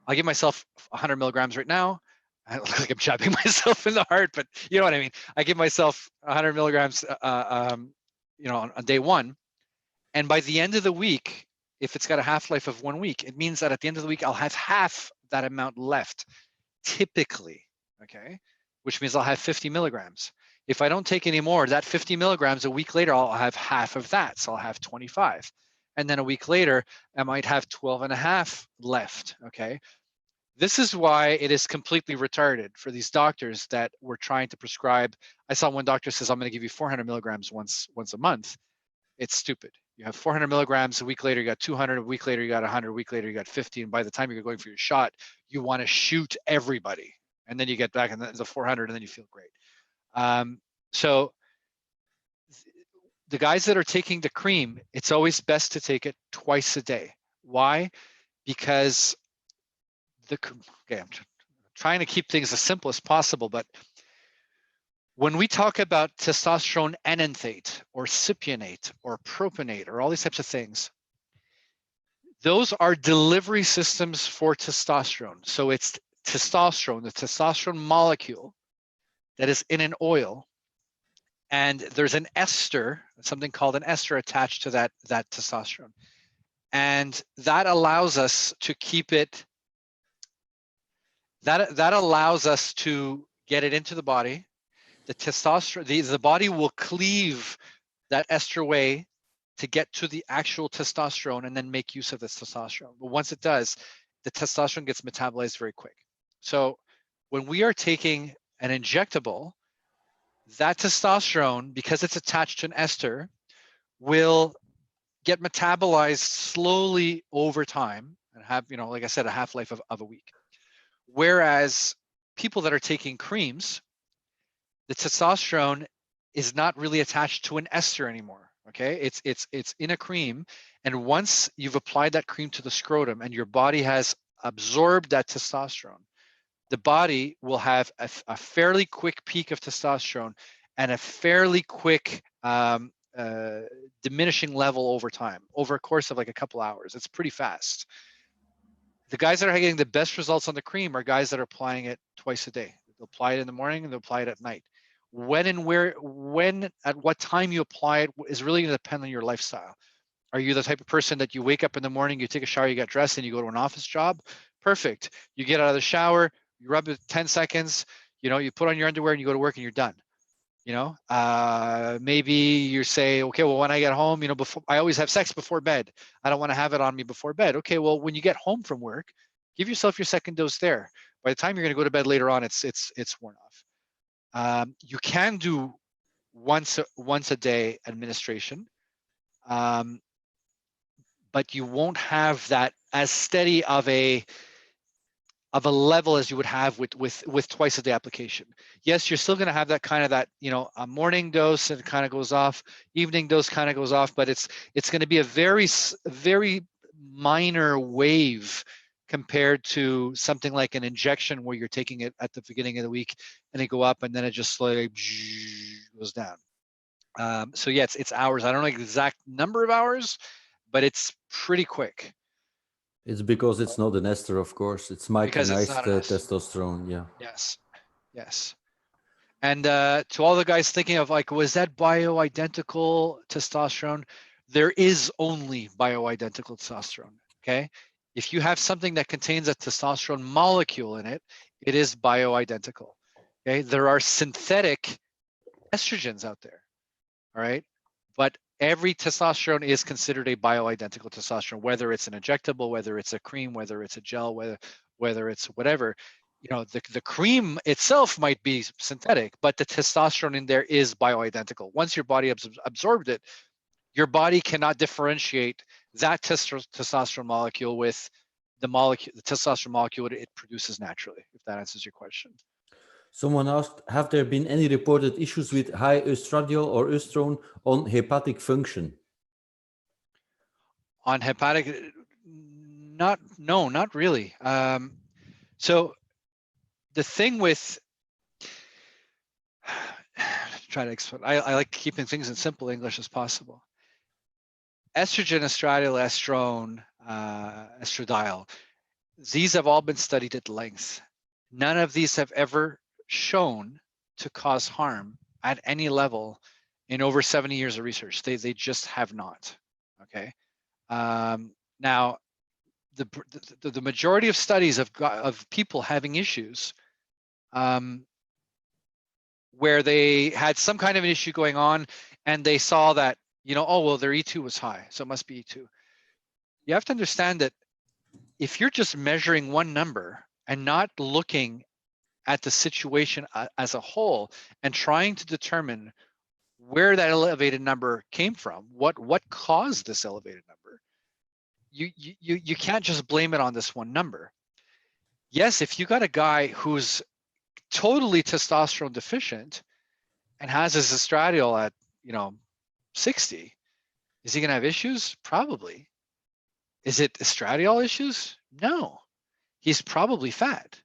I give myself 100 milligrams right now. I look like I'm jabbing myself in the heart, but you know what I mean. I give myself 100 milligrams, on day one, and by the end of the week, if it's got a half-life of 1 week, it means that at the end of the week, I'll have half that amount left, typically, okay? Which means I'll have 50 milligrams. If I don't take any more, that 50 milligrams, a week later, I'll have half of that, so I'll have 25. And then a week later, I might have 12 and a half left, okay? This is why it is completely retarded for these doctors that were trying to prescribe. I saw one doctor says, I'm going to give you 400 milligrams once a month. It's stupid. You have 400 milligrams, a week later you got 200, a week later you got 100, a week later you got 50, and by the time you're going for your shot, you want to shoot everybody, and then you get back in the 400, and then you feel great. So the guys that are taking the cream, it's always best to take it twice a day. Why? Because I'm trying to keep things as simple as possible, but when we talk about testosterone enanthate or cypionate or propionate or all these types of things, those are delivery systems for testosterone. So it's testosterone, the testosterone molecule that is in an oil, and there's an ester, something called an ester attached to that testosterone. And that allows us to keep it, that allows us to get it into the body. The testosterone, the body will cleave that ester away to get to the actual testosterone and then make use of this testosterone. But once it does, the testosterone gets metabolized very quick. So when we are taking an injectable, that testosterone, because it's attached to an ester, will get metabolized slowly over time and have, like I said, a half-life of a week. Whereas people that are taking creams, the testosterone is not really attached to an ester anymore. Okay, it's in a cream, and once you've applied that cream to the scrotum and your body has absorbed that testosterone, the body will have a fairly quick peak of testosterone and a fairly quick diminishing level over time, over a course of like a couple hours. It's pretty fast. The guys that are getting the best results on the cream are guys that are applying it twice a day. They'll apply it in the morning and they'll apply it at night. When and where, at what time you apply it is really going to depend on your lifestyle. Are you the type of person that you wake up in the morning, you take a shower, you get dressed, and you go to an office job? Perfect. You get out of the shower, you rub it 10 seconds, you put on your underwear and you go to work and you're done. Maybe you say, okay, well, when I get home, before I always have sex before bed. I don't want to have it on me before bed. Okay, well, when you get home from work, give yourself your second dose there. By the time you're going to go to bed later on, it's worn off. You can do once a day administration, but you won't have that as steady of a level as you would have with twice a day application. Yes, you're still going to have that kind of a morning dose and it kind of goes off, evening dose kind of goes off, but it's going to be a very minor wave compared to something like an injection where you're taking it at the beginning of the week and it go up and then it just slowly goes down. So yeah, it's hours. I don't know the exact number of hours, but it's pretty quick. It's because it's not an ester, of course. It's micronized testosterone, yeah. Yes. And to all the guys thinking of like, was that bioidentical testosterone? There is only bioidentical testosterone, okay? If you have something that contains a testosterone molecule in it, it is bioidentical, okay? There are synthetic estrogens out there, all right? But every testosterone is considered a bioidentical testosterone, whether it's an injectable, whether it's a cream, whether it's a gel, whether it's whatever. You know, the cream itself might be synthetic, but the testosterone in there is bioidentical. Once your body absorbed it, your body cannot differentiate that testosterone molecule with the testosterone molecule it produces naturally, if that answers your question. Someone asked, have there been any reported issues with high estradiol or estrone on hepatic function? On hepatic, no, not really. So the thing with, try to explain, I like keeping things in simple English as possible. Estrogen, estradiol, estrone, estradiol, these have all been studied at length. None of these have ever shown to cause harm at any level in over 70 years of research. They just have not. Okay. Now, the majority of studies of people having issues where they had some kind of an issue going on and they saw that, you know, oh, well, their E2 was high, so it must be E2. You have to understand that if you're just measuring one number and not looking at the situation as a whole and trying to determine where that elevated number came from, what caused this elevated number, you can't just blame it on this one number. Yes, if you got a guy who's totally testosterone deficient and has his estradiol at, you know, 60, is he gonna have issues? Probably. Is it estradiol issues? No, he's probably fat.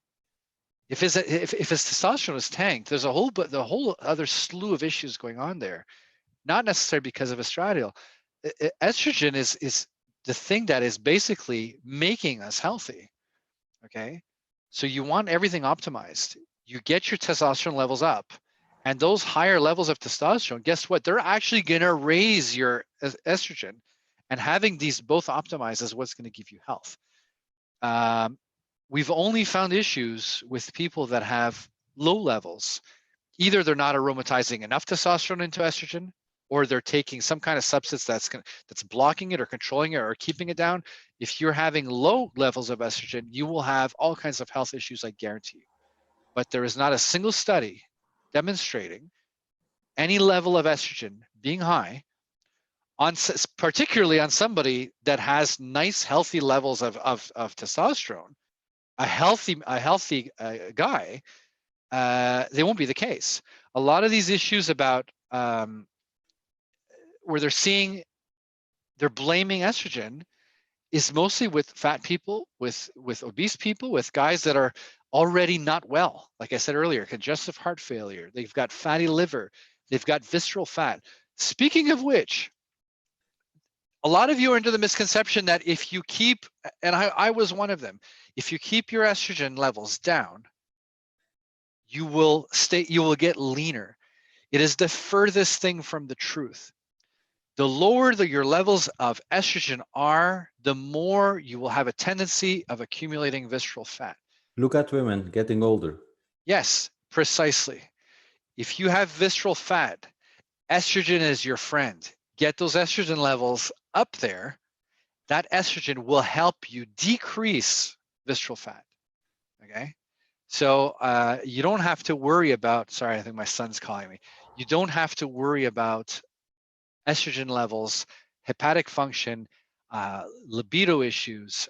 If his testosterone is tanked, there's a whole other slew of issues going on there, not necessarily because of estradiol. Estrogen is the thing that is basically making us healthy. Okay, so you want everything optimized. You get your testosterone levels up, and those higher levels of testosterone, guess what? They're actually gonna raise your estrogen, and having these both optimized is what's gonna give you health. We've only found issues with people that have low levels. Either they're not aromatizing enough testosterone into estrogen, or they're taking some kind of substance that's blocking it or controlling it or keeping it down. If you're having low levels of estrogen, you will have all kinds of health issues, I guarantee you. But there is not a single study demonstrating any level of estrogen being high, particularly on somebody that has nice, healthy levels of testosterone. A healthy guy, they won't be the case. A lot of these issues about where they're blaming estrogen is mostly with fat people, with obese people, with guys that are already not well. Like I said earlier, congestive heart failure, they've got fatty liver, they've got visceral fat. Speaking of which, a lot of you are into the misconception that if you keep, and I was one of them, if you keep your estrogen levels down, you will get leaner. It is the furthest thing from the truth. The lower your levels of estrogen are, the more you will have a tendency of accumulating visceral fat. Look at women getting older. Yes, precisely. If you have visceral fat, estrogen is your friend. Get those estrogen levels up there. That estrogen will help you decrease visceral fat. Okay, so you don't have to worry about, sorry, I think my son's calling me. You don't have to worry about estrogen levels, hepatic function, libido issues,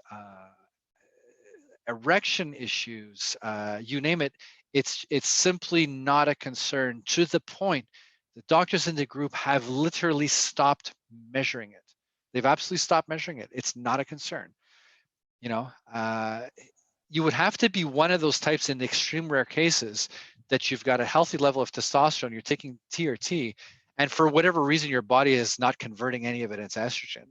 erection issues, you name it. It's simply not a concern, to the point the doctors in the group have literally stopped measuring it. They've absolutely stopped measuring it. It's not a concern. You know, you would have to be one of those types in the extreme rare cases that you've got a healthy level of testosterone, you're taking TRT, and for whatever reason your body is not converting any of it into estrogen.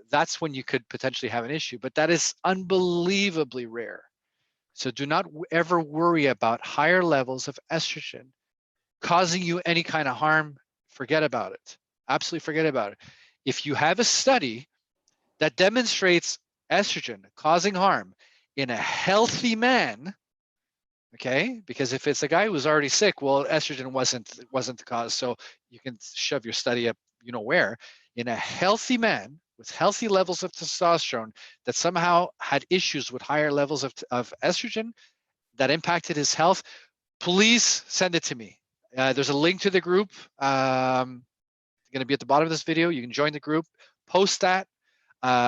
That's when you could potentially have an issue, but that is unbelievably rare. So do not ever worry about higher levels of estrogen causing you any kind of harm. Forget about it. Absolutely forget about it. If you have a study that demonstrates estrogen causing harm in a healthy man, okay, because if it's a guy who's already sick, well, estrogen wasn't the cause, so you can shove your study up you know where, in a healthy man with healthy levels of testosterone that somehow had issues with higher levels of estrogen that impacted his health, please send it to me. There's a link to the group. Going to be at the bottom of this video. You can join the group, post that.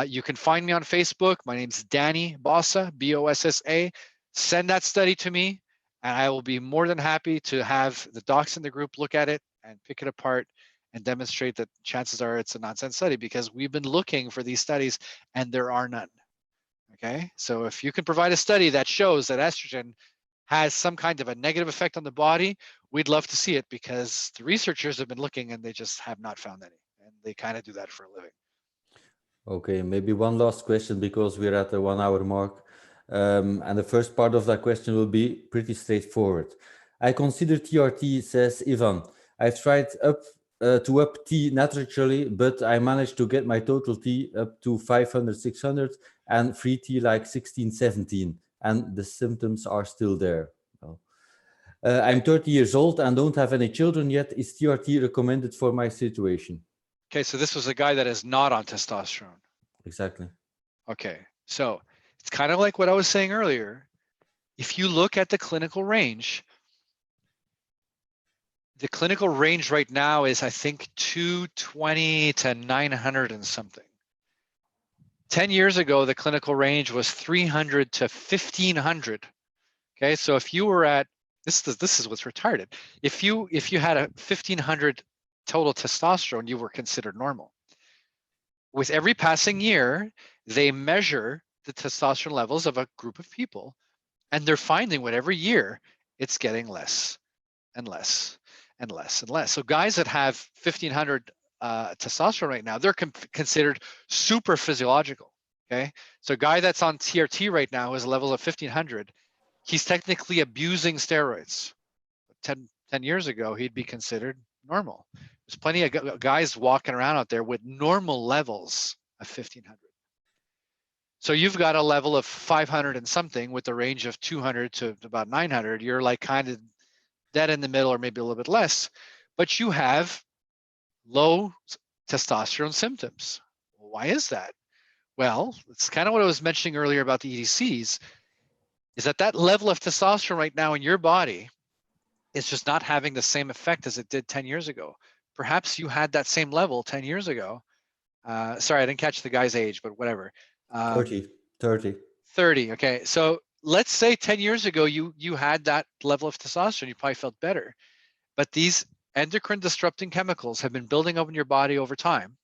You can find me on Facebook. My name's Danny Bossa, B-O-S-S-A. Send that study to me, and I will be more than happy to have the docs in the group look at it and pick it apart and demonstrate that chances are it's a nonsense study, because we've been looking for these studies and there are none. Okay, so if you can provide a study that shows that estrogen has some kind of a negative effect on the body, we'd love to see it, because the researchers have been looking and they just have not found any, and they kind of do that for a living. Okay, maybe one last question, because we're at the 1 hour mark. And the first part of that question will be pretty straightforward. I consider TRT, says Ivan. I've tried to up T naturally, but I managed to get my total T up to 500, 600 and free T like 16, 17. And the symptoms are still there. Well, I'm 30 years old and don't have any children yet. Is TRT recommended for my situation? Okay, so this was a guy that is not on testosterone. Exactly. Okay, so it's kind of like what I was saying earlier. If you look at the clinical range right now is, I think, 220 to 900 and something. 10 years ago, the clinical range was 300 to 1500. Okay, so if you were at, this is what's retarded. If you had a 1500 total testosterone, you were considered normal. With every passing year, they measure the testosterone levels of a group of people, and they're finding with every year, it's getting less and less and less and less. So guys that have 1500 testosterone right now, they're considered super physiological. Okay, so a guy that's on TRT right now is a level of 1500. He's technically abusing steroids. 10 years ago, he'd be considered normal. There's plenty of guys walking around out there with normal levels of 1500. So you've got a level of 500 and something with a range of 200 to about 900. You're like kind of dead in the middle, or maybe a little bit less, but you have low testosterone symptoms. Why is that? Well, it's kind of what I was mentioning earlier about the EDCs, is that level of testosterone right now in your body is just not having the same effect as it did 10 years ago. Perhaps you had that same level 10 years ago. Sorry, I didn't catch the guy's age, but whatever. 30. 30, okay. So let's say 10 years ago, you had that level of testosterone, you probably felt better. But these endocrine disrupting chemicals have been building up in your body over time,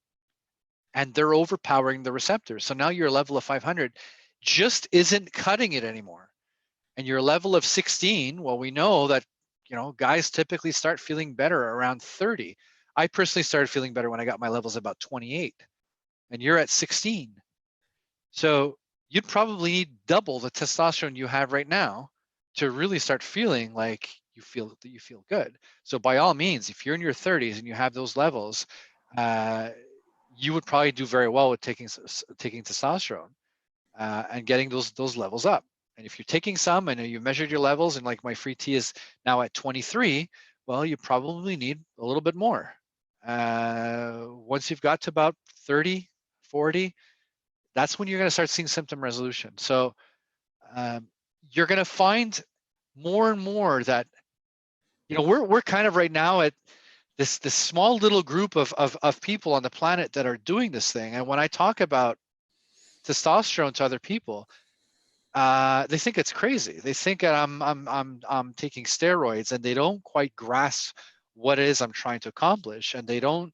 and they're overpowering the receptors. So now your level of 500 just isn't cutting it anymore. And your level of 16, well, we know that, guys typically start feeling better around 30. I personally started feeling better when I got my levels about 28, and you're at 16. So you'd probably need double the testosterone you have right now to really start feeling like you feel good. So by all means, if you're in your 30s and you have those levels, you would probably do very well with taking testosterone and getting those levels up. And if you're taking some and you measured your levels, and like my free T is now at 23, well, you probably need a little bit more. Once you've got to about 30, 40, that's when you're going to start seeing symptom resolution. So you're going to find more and more that, we're kind of right now at this small little group of people on the planet that are doing this thing. And when I talk about testosterone to other people, they think it's crazy. They think that I'm taking steroids, and they don't quite grasp what it is I'm trying to accomplish, and they don't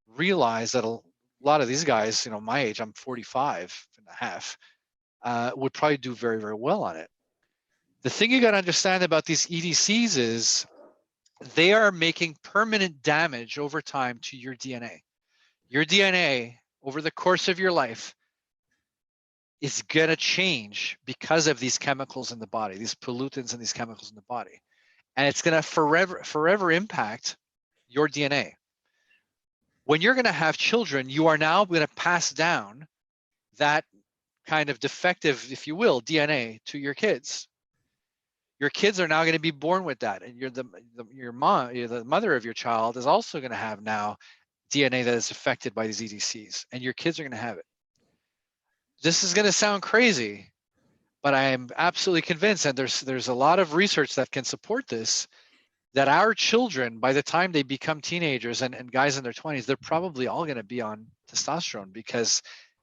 realize that a lot of these guys, my age, I'm 45 and a half, would probably do very, very well on it. The thing you got to understand about these EDCs is they are making permanent damage over time to your DNA. Your DNA over the course of your life is going to change because of these chemicals in the body, these pollutants and these chemicals in the body. And it's going to forever impact your DNA. When you're going to have children, you are now going to pass down that kind of defective, if you will, DNA to your kids. Your kids are now going to be born with that, and your mom, the mother of your child, is also going to have now DNA that is affected by these EDCs, and your kids are going to have it. This is going to sound crazy, but I am absolutely convinced, and there's a lot of research that can support this, that our children, by the time they become teenagers and guys in their 20s, they're probably all going to be on testosterone because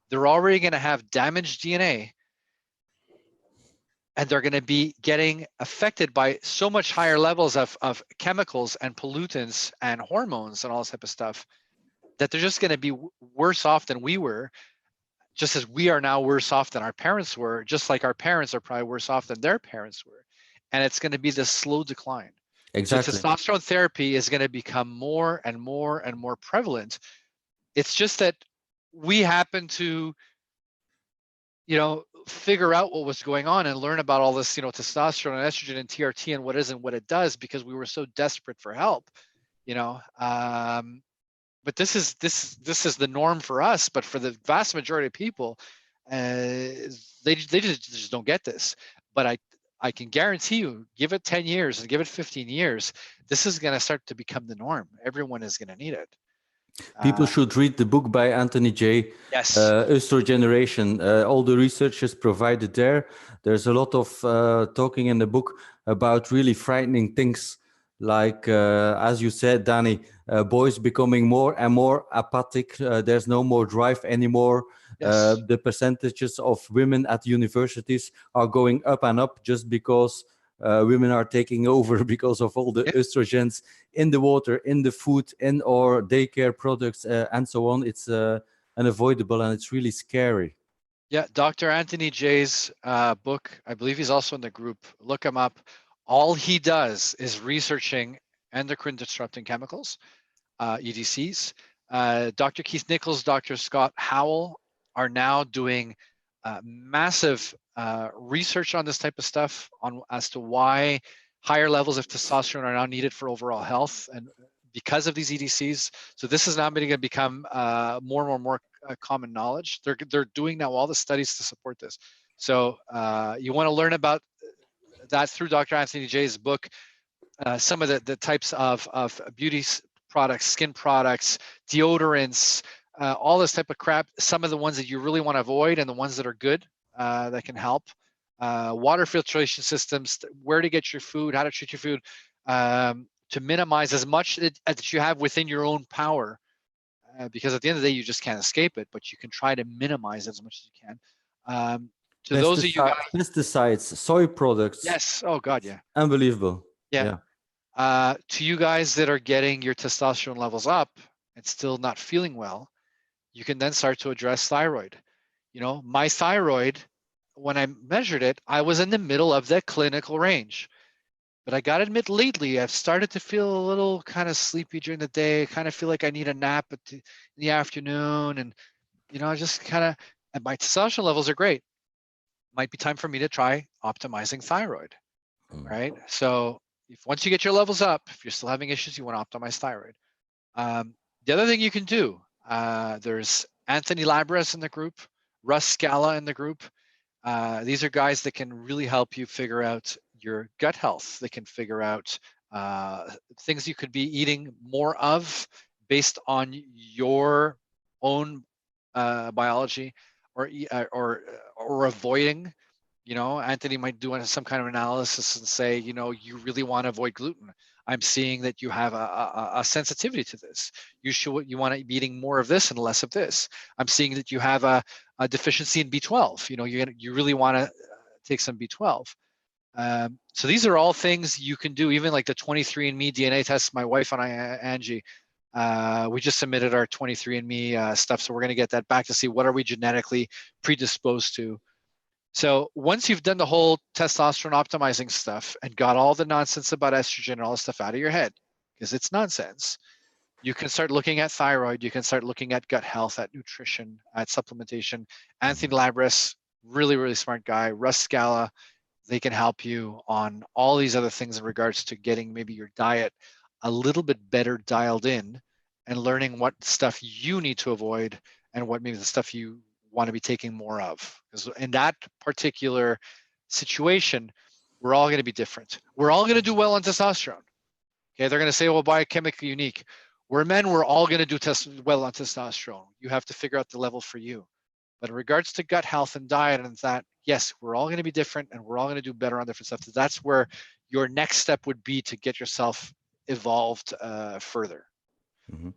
they're already going to have damaged DNA, and they're going to be getting affected by so much higher levels of chemicals and pollutants and hormones and all this type of stuff, that they're just going to be worse off than we were, just as we are now worse off than our parents were, just like our parents are probably worse off than their parents were. And it's going to be this slow decline. Exactly. So testosterone therapy is going to become more and more and more prevalent. It's just that we happen to, figure out what was going on and learn about all this, testosterone and estrogen and TRT and what is and what it does, because we were so desperate for help, but this is the norm for us. But for the vast majority of people, they just don't get this. But I can guarantee you, give it 10 years and give it 15 years, this is going to start to become the norm. Everyone is going to need it. People should read the book by Anthony J. Yes. Estrogeneration. All the research is provided there. There's a lot of talking in the book about really frightening things, like, as you said, Danny, boys becoming more and more apathic. There's no more drive anymore. Yes. The percentages of women at universities are going up and up just because women are taking over because of all the estrogens in the water, in the food, in our daycare products, and so on. It's unavoidable, and it's really scary. Yeah, Dr. Anthony J's book, I believe he's also in the group. Look him up. All he does is researching endocrine disrupting chemicals, EDCs. Dr. Keith Nichols, Dr. Scott Howell are now doing massive research on this type of stuff, as to why higher levels of testosterone are now needed for overall health, and because of these EDCs. So this is now going to become more and more common knowledge. They're doing now all the studies to support this. So you want to learn about that through Dr. Anthony J's book. Some of the types of beauty products, skin products, deodorants, all this type of crap. Some of the ones that you really want to avoid, and the ones that are good that can help. Water filtration systems, where to get your food, how to treat your food, to minimize as much that you have within your own power. Because at the end of the day, you just can't escape it, but you can try to minimize it as much as you can. To those of you guys, pesticides, soy products. Yes. Oh God, yeah. Unbelievable. Yeah. To you guys that are getting your testosterone levels up and still not feeling well, you can then start to address thyroid. My thyroid, when I measured it, I was in the middle of the clinical range. But I got to admit, lately, I've started to feel a little kind of sleepy during the day. Kind of feel like I need a nap in the afternoon. And, I just kind of, and my testosterone levels are great. Might be time for me to try optimizing thyroid, right? So once you get your levels up, if you're still having issues, you want to optimize thyroid. The other thing you can do, there's Anthony Labras in the group, Russ Scala in the group. These are guys that can really help you figure out your gut health. They can figure out things you could be eating more of based on your own biology, or avoiding. Anthony might do some kind of analysis and say, you really want to avoid gluten. I'm seeing that you have a sensitivity to this. You want to be eating more of this and less of this. I'm seeing that you have a deficiency in B12. You really want to take some B12. So these are all things you can do, even like the 23andMe DNA test. My wife and I, Angie, we just submitted our 23andMe stuff. So we're going to get that back to see what are we genetically predisposed to. So once you've done the whole testosterone optimizing stuff and got all the nonsense about estrogen and all this stuff out of your head, because it's nonsense, you can start looking at thyroid. You can start looking at gut health, at nutrition, at supplementation. Anthony Labras, really, really smart guy. Russ Scala, they can help you on all these other things in regards to getting maybe your diet a little bit better dialed in, and learning what stuff you need to avoid and what maybe the stuff you want to be taking more of. Because in that particular situation, we're all going to be different. We're all going to do well on testosterone. Okay, they're going to say, well, biochemically unique. We're men, we're all going to do well on testosterone. You have to figure out the level for you. But in regards to gut health and diet and that, yes, we're all going to be different and we're all going to do better on different stuff. That's where your next step would be to get yourself evolved further. Mm-hmm.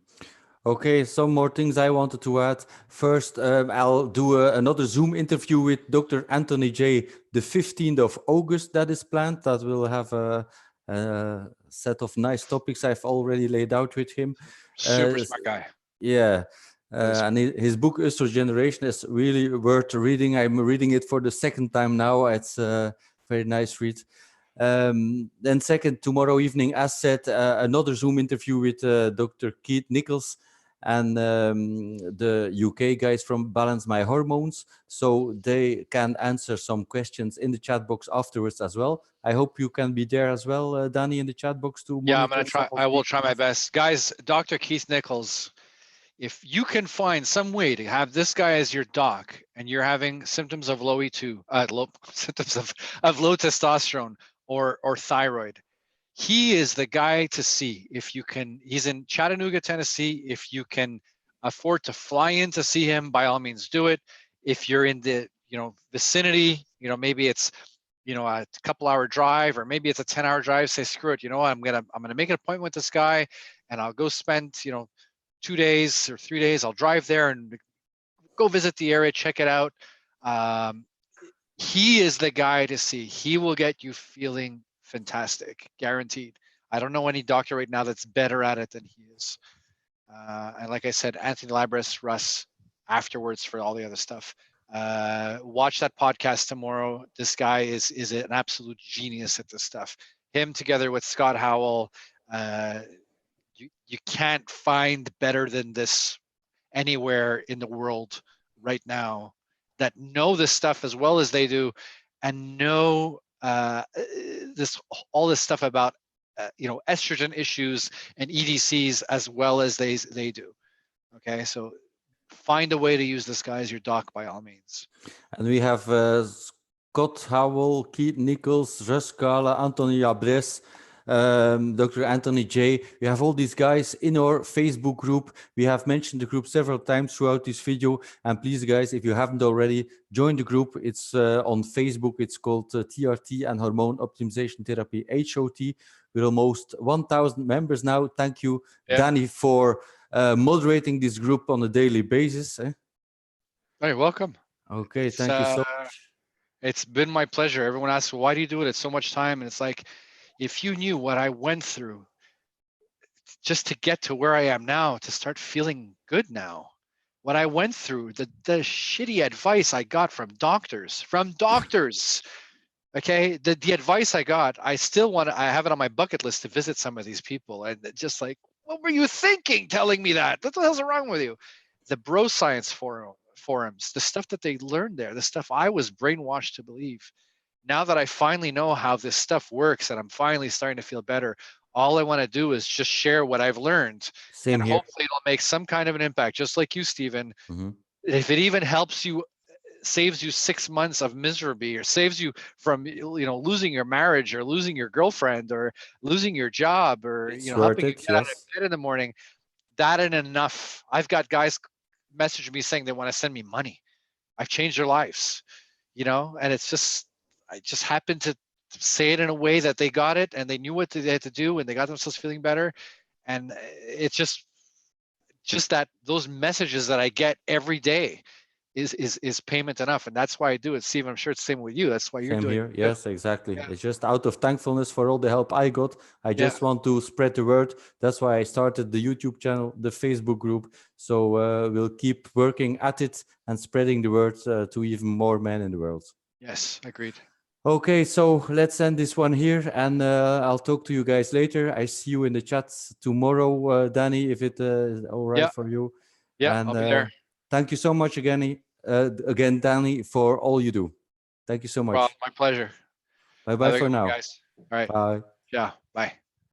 Okay, some more things I wanted to add. First, I'll do another Zoom interview with Dr. Anthony J. the 15th of August that is planned. That will have a set of nice topics I've already laid out with him. Super smart guy. Yeah. And his book Estrogeneration is really worth reading. I'm reading it for the second time now. It's a very nice read. Then second, tomorrow evening, as said, another Zoom interview with Dr. Keith Nichols and the UK guys from Balance My Hormones, so they can answer some questions in the chat box afterwards as well. I hope you can be there as well, Danny, in the chat box to monitor. Yeah, I'm gonna try. I will try my best, guys. Dr. Keith Nichols, if you can find some way to have this guy as your doc, and you're having symptoms of low E2, symptoms of low testosterone or thyroid, he is the guy to see. If you can, he's in Chattanooga, Tennessee. If you can afford to fly in to see him, by all means do it. If you're in the vicinity, maybe it's a couple-hour drive, or maybe it's a 10-hour drive. Say screw it. You know what? I'm gonna make an appointment with this guy, and I'll go spend 2 days or 3 days. I'll drive there and go visit the area, check it out. He is the guy to see. He will get you feeling fantastic, guaranteed. I don't know any doctor right now that's better at it than he is. And like I said, Anthony Labras, Russ, afterwards for all the other stuff. Watch that podcast tomorrow. This guy is an absolute genius at this stuff. Him together with Scott Howell, you can't find better than this anywhere in the world right now that know this stuff as well as they do, and know all this stuff about estrogen issues and EDCs as well as they do. Okay, so find a way to use this guy as your doc by all means. And we have Scott Howell, Keith Nichols, Russ Kala, Anthony Abres, Dr. Anthony J. We have all these guys in our Facebook group. We have mentioned the group several times throughout this video. And please, guys, if you haven't already, join the group. It's on Facebook. It's called TRT and Hormone Optimization Therapy, HOT. We're almost 1,000 members now. Thank you, Danny, for moderating this group on a daily basis. You're welcome. Okay, thank you so much. It's been my pleasure. Everyone asks, why do you do it? It's so much time. And it's like, if you knew what I went through just to get to where I am now, to start feeling good now, what I went through, the shitty advice I got from doctors, okay, the advice I got, I have it on my bucket list to visit some of these people, and just like, what were you thinking telling me that? What the hell's wrong with you? The bro science forums, the stuff that they learned there, the stuff I was brainwashed to believe. Now that I finally know how this stuff works and I'm finally starting to feel better, all I want to do is just share what I've learned. Same here. Hopefully it'll make some kind of an impact, just like you, Stephen. Mm-hmm. If it even helps you, saves you 6 months of misery, or saves you from losing your marriage, or losing your girlfriend, or losing your job, or helping you get out of bed in the morning, that ain't enough. I've got guys message me saying they want to send me money. I've changed their lives, and it's just, I just happened to say it in a way that they got it and they knew what they had to do, and they got themselves feeling better. And it's just that those messages that I get every day is payment enough. And that's why I do it. Steve, I'm sure it's the same with you. That's why you're doing it. Yes, exactly. Yeah. It's just out of thankfulness for all the help I got. I just want to spread the word. That's why I started the YouTube channel, the Facebook group. So we'll keep working at it and spreading the word to even more men in the world. Yes, agreed. Okay, so let's end this one here, and I'll talk to you guys later. I see you in the chat tomorrow, Danny, if it is all right for you. Yeah, and, I'll be there. Thank you so much again, Danny, for all you do. Thank you so much. Well, my pleasure. Bye-bye for now. Guys. All right. Bye. Yeah, bye.